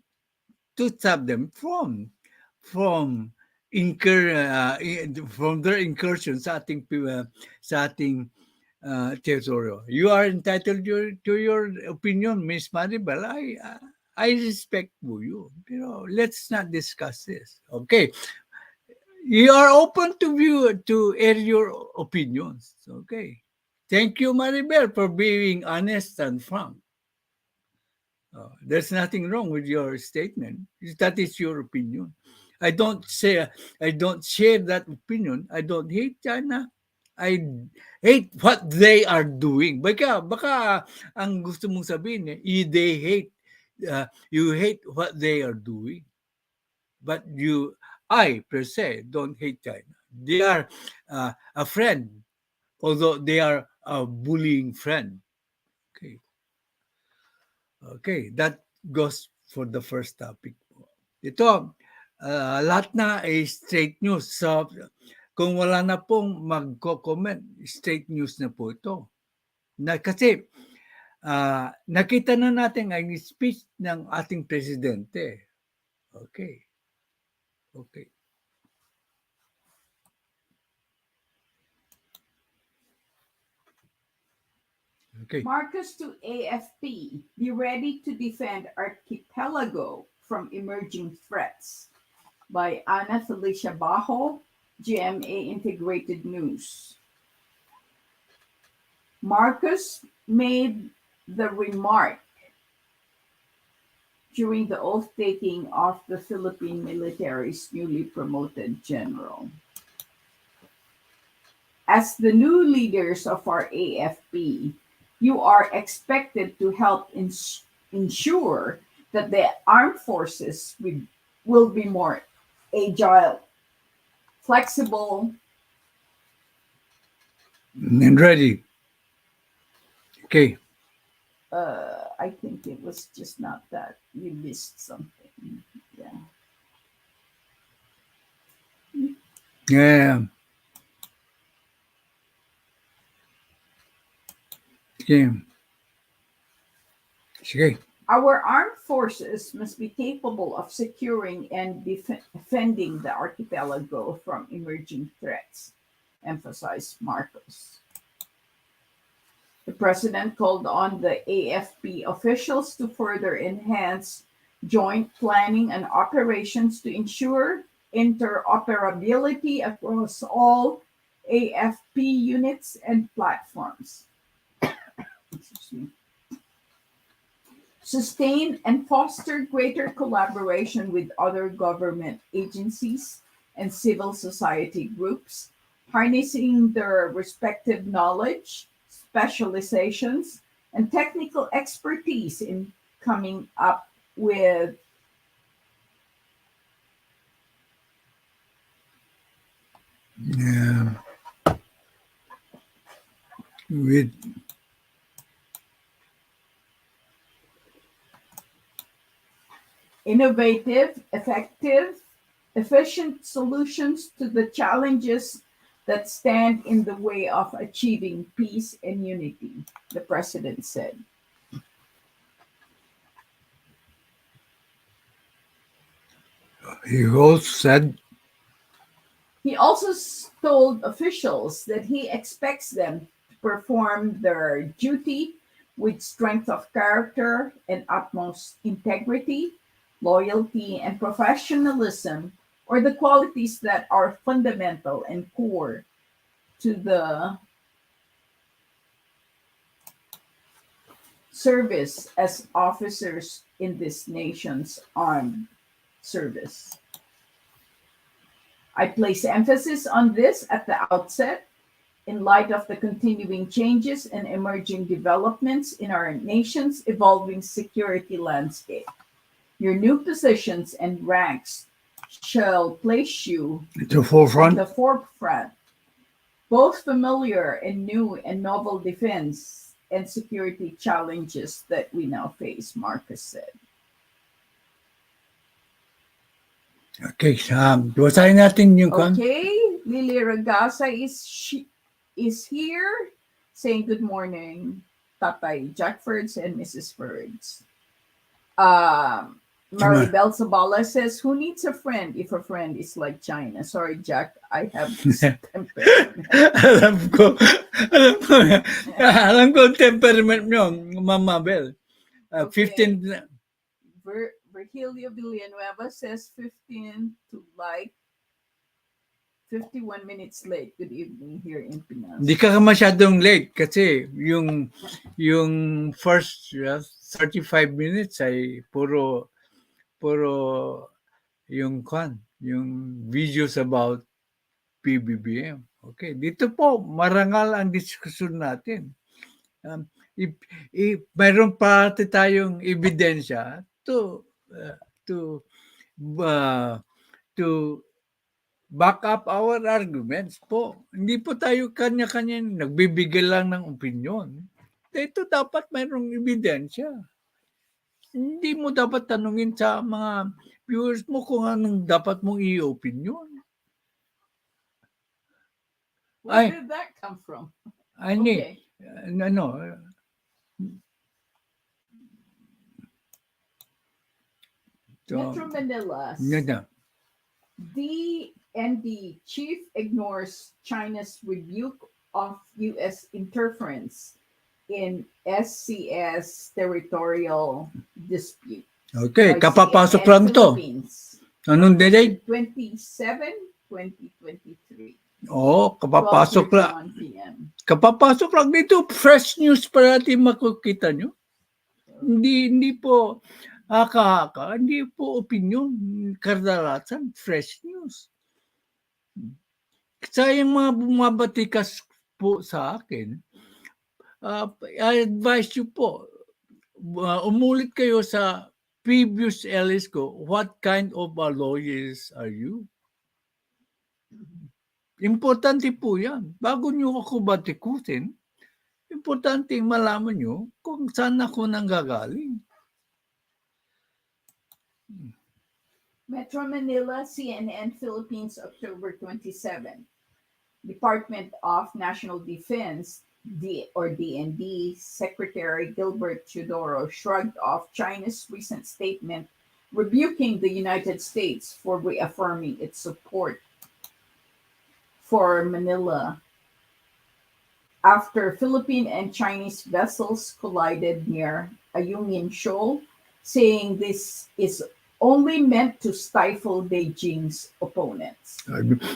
to stop them from their incursion sa ating territorio. You are entitled to your opinion, Miss Maribel. I respect you. Let's not discuss this. Okay. You are open to air your opinions. Okay. Thank you, Maribel, for being honest and frank. There's nothing wrong with your statement. That is your opinion. I don't share that opinion. I don't hate China. I hate what they are doing. Baka ang gusto mong sabihin they hate you hate what they are doing. But I per se don't hate China. They are a friend, although they are a bullying friend. Okay, that goes for the first topic. Ito, lahat na ay straight news. So, kung wala na pong magko-comment, straight news na po ito. Kasi nakita na natin ang speech ng ating presidente. Okay. Marcus to AFP, be ready to defend archipelago from emerging threats. By Ana Felicia Bajo, GMA Integrated News. Marcus made the remark during the oath-taking of the Philippine military's newly promoted general. As the new leaders of our AFP, you are expected to help ensure that the armed forces will be more agile, flexible, and ready. Okay. I think it was just not that. You missed something. Yeah. Yeah. Sige. Sige. Our armed forces must be capable of securing and defending the archipelago from emerging threats, emphasized Marcos. The president called on the AFP officials to further enhance joint planning and operations to ensure interoperability across all AFP units and platforms. Excuse me. Sustain and foster greater collaboration with other government agencies and civil society groups, harnessing their respective knowledge, specializations, and technical expertise in coming up with Yeah. With innovative, effective, efficient solutions to the challenges that stand in the way of achieving peace and unity, the president said. he also said, He also told officials that he expects them to perform their duty with strength of character and utmost integrity, loyalty, and professionalism, or the qualities that are fundamental and core to the service as officers in this nation's armed service. I place emphasis on this at the outset in light of the continuing changes and emerging developments in our nation's evolving security landscape. Your new positions and ranks shall place you at the at forefront. the forefront, both familiar and new and novel defense and security challenges that we now face, Marcus said. Okay, basahin natin yung Okay, Lily Ragasa is here saying good morning, Tatay Jack Fords and Mrs. Fords. Maribel Sabala says, who needs a friend if a friend is like China? Sorry, Jack, I have this temperament. alam ko ang temperament nyo, Mama Bel. 15, Virgilio Villanueva says 15 to like 51 minutes late. Good evening here in Pinas. Hindi ka masyadong late kasi yung first 35 minutes ay puro yung videos about PBBM. Okay, dito po marangal ang diskusyon natin. Mayroon pa tayong ebidensya to back up our arguments po. Hindi po tayo kanya-kanya nagbibigay lang ng opinion. Ito dapat mayroong ebidensya. Hindi mo dapat tanungin sa mga viewers mo kung anong dapat mong i-opinion. Where did that come from? Okay. Metro Manila. DND chief ignores China's rebuke of U.S. interference in SCS territorial dispute. Okay, kapapasok lang to. Anong date? 27, 2023. Kapapasok lang. Kapapasok lang dito. Fresh news para natin makikita nyo. Hindi po haka-haka. Hindi po opinion. Kadalasan, fresh news. Sayang mga bumabatikas po sa akin, I advise you po, umulit kayo sa previous LS ko, what kind of lawyers are you? Importante po yan. Bago nyo ako batikusin, Importante malaman nyo kung saan ako nanggagaling. Metro Manila, CNN Philippines, October 27. Department of National Defense, DND, Secretary Gibo Teodoro shrugged off China's recent statement rebuking the United States for reaffirming its support for Manila after Philippine and Chinese vessels collided near Ayungin Shoal, saying this is only meant to stifle Beijing's opponents.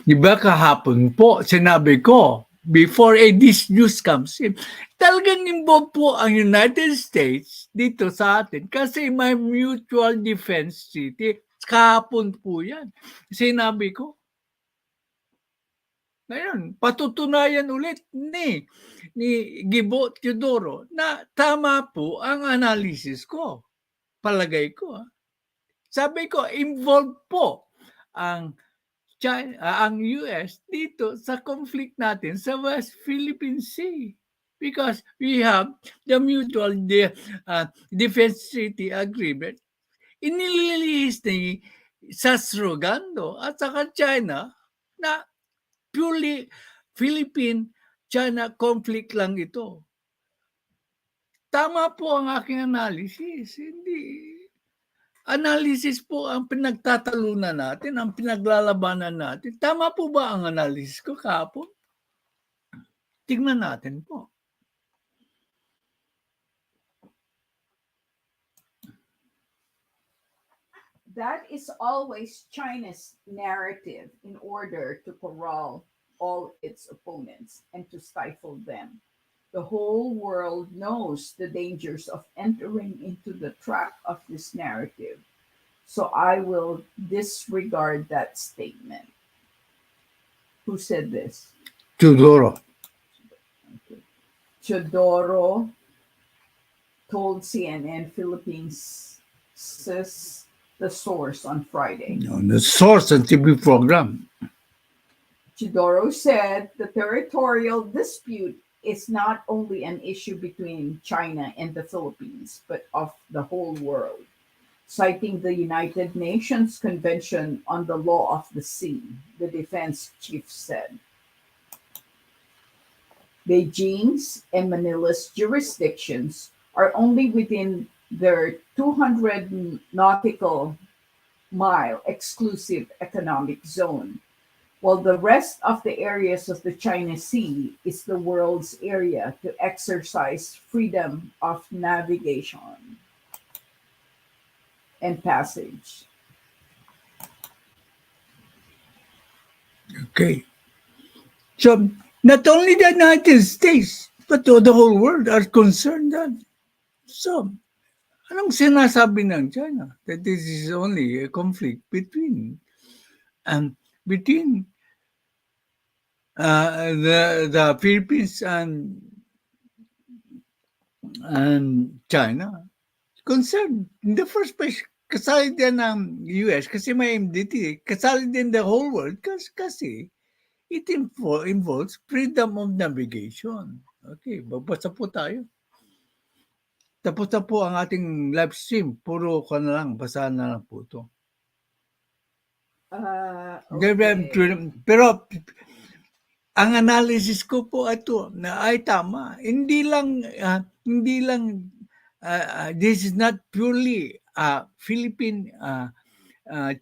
Di ba kahapon po, sinabi ko, before this news comes in, talagang involved po ang United States dito sa atin kasi may mutual defense treaty. Kahapon po yan. Sinabi ko. Ngayon, patutunayan ulit ni Gibo Teodoro na tama po ang analysis ko. Palagay ko. Sabi ko, involved po ang China, ang US dito sa conflict natin sa West Philippine Sea. Because we have the mutual defense treaty agreement. Inililihis ni Sass at saka China na purely Philippine-China conflict lang ito. Tama po ang aking analysis. Hindi. Analysis po ang pinagtatalunan natin, ang pinaglalabanan natin. Tama po ba ang analysis ko kahapon? Tingnan natin po. That is always China's narrative in order to corral all its opponents and to stifle them. The whole world knows the dangers of entering into the trap of this narrative. So I will disregard that statement. Who said this? Teodoro. Okay. Teodoro told CNN Philippines Sass the source on Friday. The source and TV program. Teodoro said the territorial dispute is not only an issue between China and the Philippines, but of the whole world, citing the United Nations Convention on the Law of the Sea, the defense chief said. Beijing's and Manila's jurisdictions are only within their 200 nautical mile exclusive economic zone, while the rest of the areas of the China Sea is the world's area to exercise freedom of navigation and passage. Okay. So, not only the United States, but the whole world are concerned that. So, anong sinasabi ng China? That this is only a conflict between the Philippines and China. Concerned. In the first place, kasali din ng US kasi may MDT. Kasali din the whole world kasi it involves freedom of navigation. Okay, babasa po tayo. Tapos na po ang ating live stream. Puro ka na lang, basahan na lang po ito. Okay. Pero ang analysis ko po ito na ay tama. Hindi lang this is not purely Philippine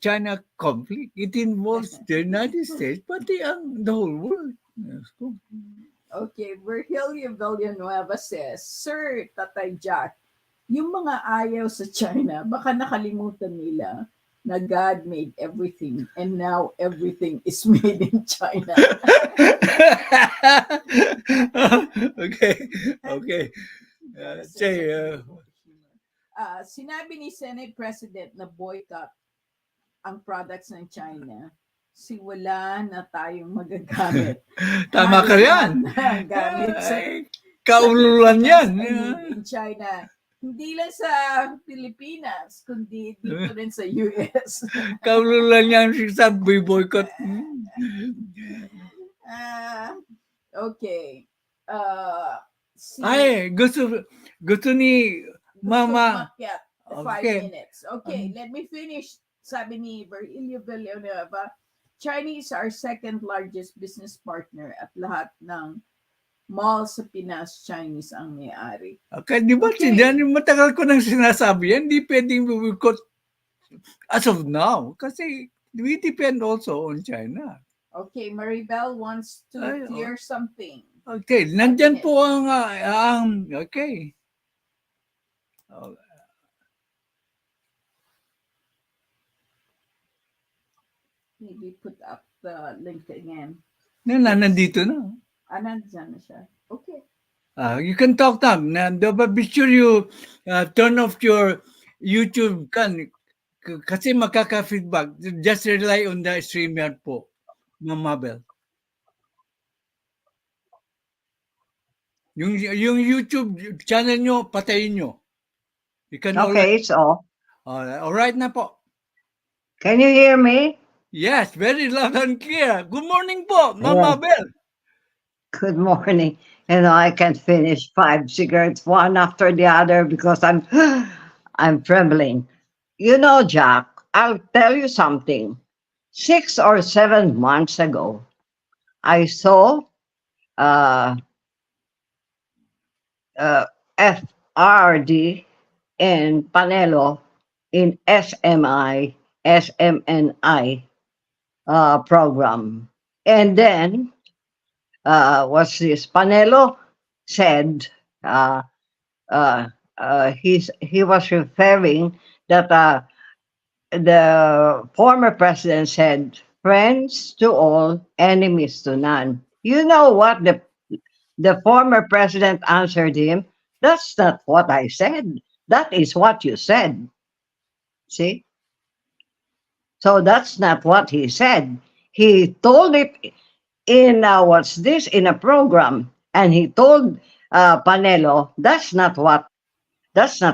China conflict. It involves the United States pati the whole world. Yes. Okay, Virgilio Villanueva says, Sir Tatay Jack, yung mga ayaw sa China, baka nakalimutan nila na God made everything and now everything is made in China. Okay. Sinabi ni Senate President na boycott ang products ng China. Wala na tayong magagamit. Tama ka yan. Gamit sa kaululan yan. In China. Hindi lang sa Pilipinas, kundi dito rin sa US. Kaululan yan sa boycott. Okay. si Ay, gusto ni gusto Mama. umakyat 5 Okay. minutes. Okay, let me finish. Sabi ni Virgilio Villanueva, Chinese are second largest business partner at lahat ng mall sa Pinas, Chinese ang may-ari. Okay, di ba? Okay. Matagal ko nang sinasabi yan. Hindi pwedeng bumikot as of now. Kasi we depend also on China. Okay, Maribel wants to Ay, clear something. Okay, nandyan po okay. Oh, Maybe put up the link again. nandito na. Nandyan na siya. Okay. You can talk now. But be sure you turn off your YouTube kasi makaka-feedback. Just rely on the streamer po, Mama Bel. Yung YouTube channel nyo, patayin nyo. You can Okay, it's off. all right na po. Can you hear me? Yes, very loud and clear. Good morning po, Mama Bel. Good morning. I can finish 5 cigarettes one after the other because I'm trembling. Jack, I'll tell you something. 6 or 7 months ago, I saw uh, FRD in Panelo in SMNI program. And then what's this? Panelo said he was referring that the former president said, "Friends to all, enemies to none." You know what the former president answered him? That's not what I said. That is what you said. See? So that's not what he said. He told it in what's this in a program, and he told Panelo, that's not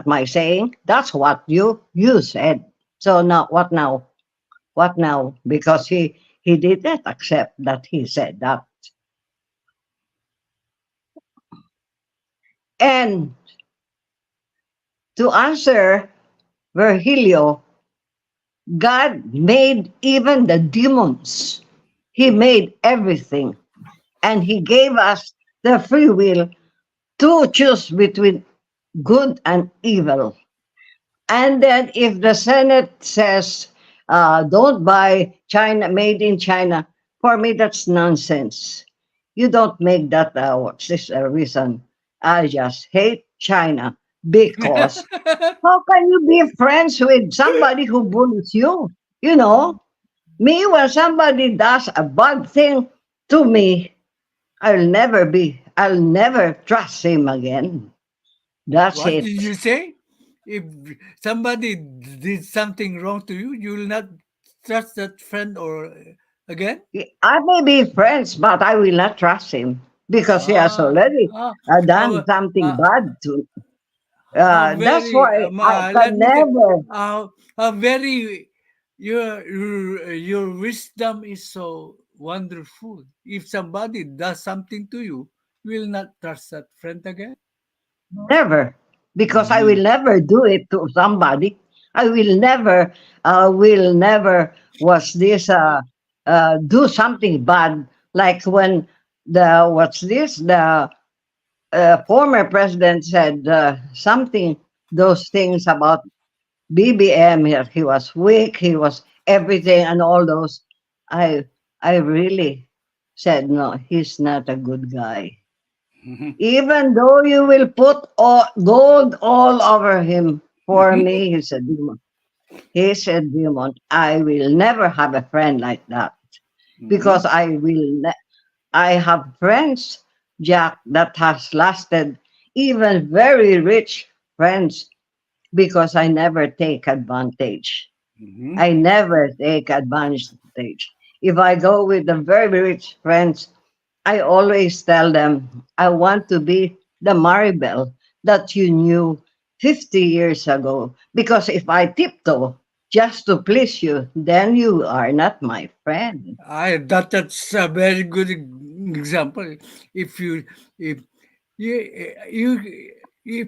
my saying. That's what you said. So now what now? What now? Because he did not accept that he said that. And to answer Virgilio, God made even the demons. He made everything. And he gave us the free will to choose between good and evil. And then if the Senate says, don't buy China, made in China, for me, that's nonsense. You don't make that, what's this reason? I just hate China because how can you be friends with somebody who bullies you? You know, me, when somebody does a bad thing to me, I'll never trust him again. That's What it. did you say? If somebody did something wrong to you, you will not trust that friend or again? I may be friends, but I will not trust him because he has Ah, already ah, done how, something uh, bad to. how That's very, why I let can me say, never. how very, your wisdom is so wonderful. If somebody does something to you, you will not trust that friend again? Never, because I Mhm. will never do it to somebody. I will never was this do something bad like when the what's this the former president said something those things about BBM. He was weak. He was everything and all those. I I really said no. He's not a good guy. Even though you will put gold all over him, for me, he's a demon. He's a demon. I will never have a friend like that because Mhm. I have friends, Jack, that has lasted, even very rich friends, because I never take advantage. Mhm. I never take advantage. If I go with the very rich friends, I always tell them, I want to be the Maribel that you knew 50 years ago. Because if I tiptoe just to please you, then you are not my friend. That's a very good example. If you if If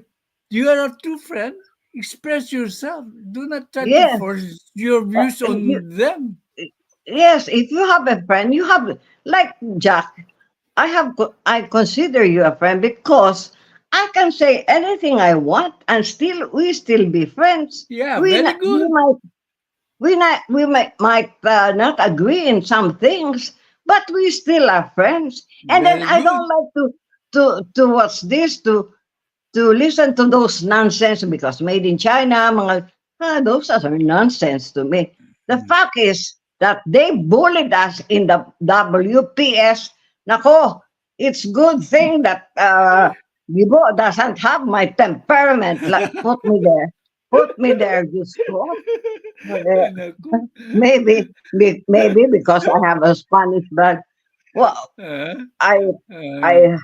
you are a true friend, express yourself. Do not try to Yes. force your views You, on them. yes, if you have a friend, you have, like Jack, I consider you a friend because I can say anything I want and we still be friends. Yeah, We very not, we good. might might not agree in some things, but we still are friends. And then Very I good. don't like to what's this to listen to those nonsense because made in China, mga, those are nonsense to me. The fact is that they bullied us in the WPS. Nako, it's good thing that Gibo doesn't have my temperament. Like, put me there. Put me there, Gusto. Ay, naku. Maybe because I have a Spanish blood. Well, Ah, I ah,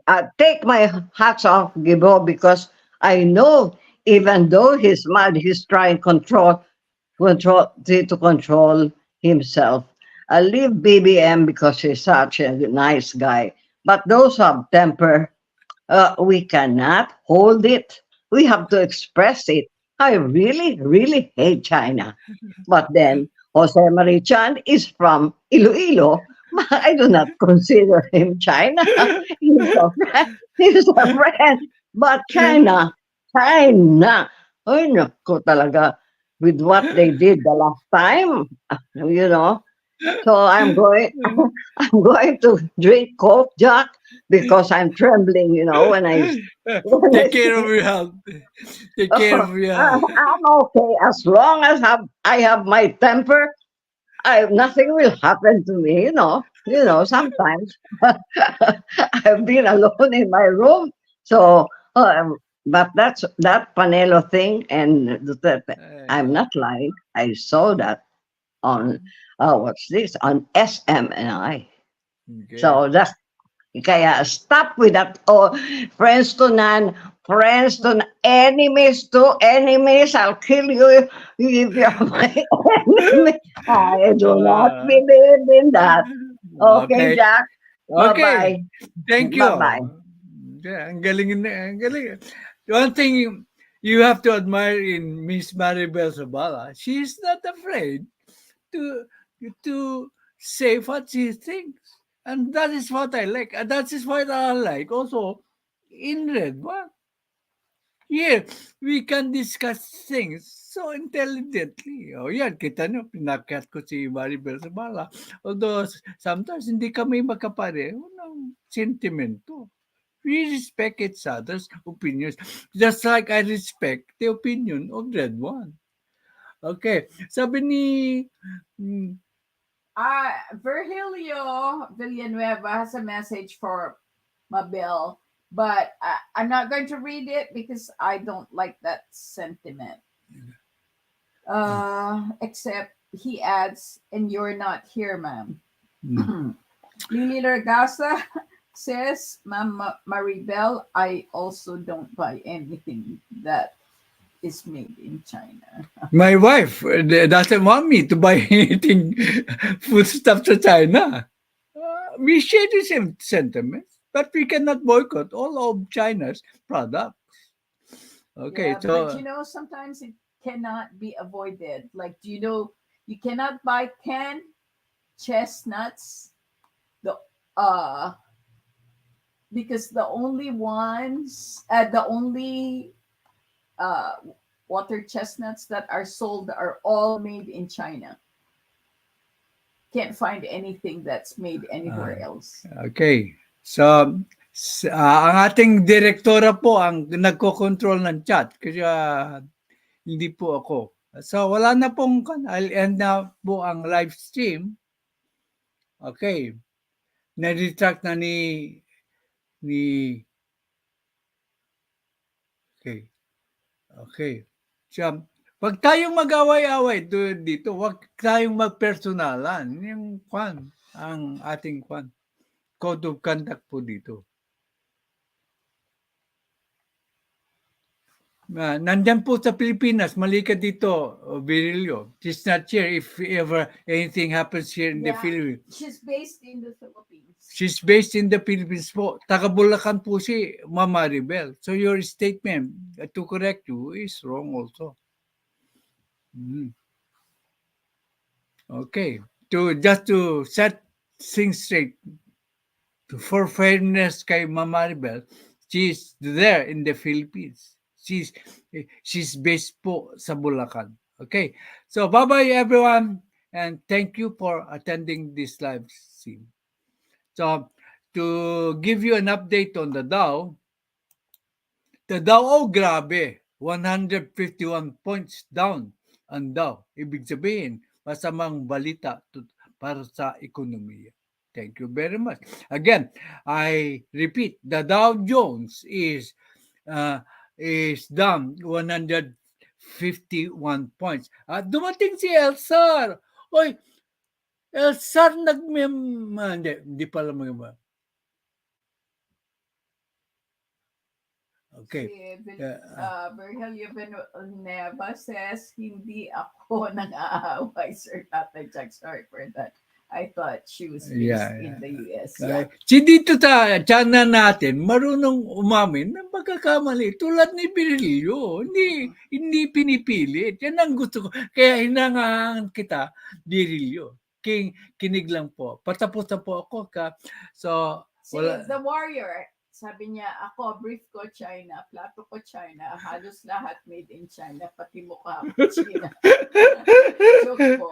I take my hats off Gibo because I know even though he's mad, he's trying to control himself. I leave BBM because he's such a nice guy. But those who have temper, we cannot hold it. We have to express it. I really, really hate China. But then Jose Marichan is from Iloilo. But I do not consider him China. He's a friend. He's a friend. But China. Ay, naku talaga. With what they did the last time, you know. So I'm going to drink Coke, Jack, because I'm trembling, when I when I Take care of see. your health. Take care Oh, of your health. I'm okay as long as I have my temper. Nothing will happen to me. Sometimes I've been alone in my room, so. But that Panelo thing, and Ay, I'm not naku. lying. I saw that on what's this on SMNI. Okay. So kaya stop with that. Oh, friends to none, friends to enemies to enemies. I'll kill you if you're my enemy. I do not Ah, believe in that. Okay, okay. Jack. Bye Okay. bye. Thank you. Bye bye. Yeah, ang galing. One thing you have to admire in Miss Maribel Zabala, she's not afraid to to say what she thinks. And that is what I like. And that is what I like also in Red One. Here, we can discuss things so intelligently. O yan, kita nyo, pinakyat ko si Maribel Zabala. Although sometimes hindi kami magkapareho ng sentimento. We respect each other's opinions. Just like I respect the opinion of Red One. Okay. Sabi ni mm, Virgilio Villanueva has a message for Mabel, but I'm not going to read it because I don't like that sentiment. Except he adds, and you're not here, ma'am. mm, Lily Ragasa says, Ma'am Maribel, I also don't buy anything that is made in China. my wife doesn't want me to buy anything foodstuff to China. We share the same sentiments, but we cannot boycott all of China's products. Okay, Yeah, but so sometimes it cannot be avoided. Like, you cannot buy canned chestnuts, the uh because the only uh water chestnuts that are sold are all made in China. Can't find anything that's made ah, anywhere else. okay. So, ang ating direktora po ang nagko-control ng chat kaya hindi po ako. So, wala na pong I'll end na po ang live stream. Okay. Na-retract na ni okay. Okay. So, wag tayong mag-away-away dito. Wag tayong magpersonalan. Yung ang ating code of conduct po dito. Nandyan po sa Pilipinas, mali ka dito, Virilio. She's not here if ever anything happens here in the Yeah. Philippines. She's based in the Philippines. She's based in the Philippines po. Taga Bulacan po si Mama Maribel. So your statement, to correct you, is wrong also. Okay. Just to set things straight, for fairness kay Mama Maribel, she's there in the Philippines. She's based po sa Bulacan. Okay. So bye-bye everyone and thank you for attending this live stream. So to give you an update on the Dow, grabe, 151 points down ang Dow. Ibig sabihin, masamang balita para sa ekonomiya. Thank you very much. Again, I repeat, the Dow Jones is down 151 points. At dumating si Elsar. Oy, Elsar hindi pala mga. Okay. Si Virgilio Villanueva says, hindi ako nang-aaway, Sir Tatay Jack. Sorry for that. I thought she was based in the US. Yeah. Si dito sa channel natin, marunong umamin ng pagkakamali. Tulad ni Virilio. Hindi pinipilit. Yan ang gusto ko. Kaya hinangaan kita, Virilio. Kinig lang po. Patapos na po ako. So, The Warrior, sabi niya, ako, brief ko China, plato ko China, halos lahat made in China, pati mukha ko China. Joke po.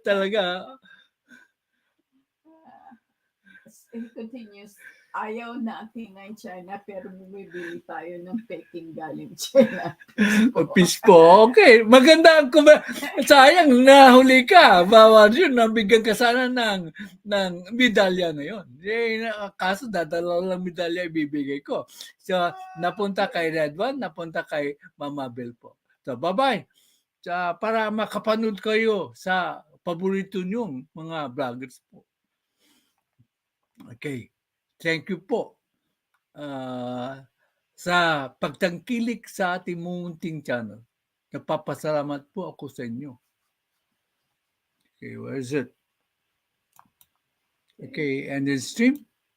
Talaga. He continues, ayaw natin ng China pero bumibili tayo ng Peking galing China. Peace po. Okay. Maganda ang sayang nahuli ka. Bawal yun. Nabigyan ka sana ng medalya ngayon. Kaso dadala lang medalya ibibigay ko. So, napunta kay Red One, napunta kay Mama Bell po. So, bye-bye. Para makapanood kayo sa paborito nyong mga vloggers po. Okay. Thank you po sa pagtangkilik sa ating munting channel. Napapasalamat po ako sa inyo. Okay, where is it? Okay, and then stream.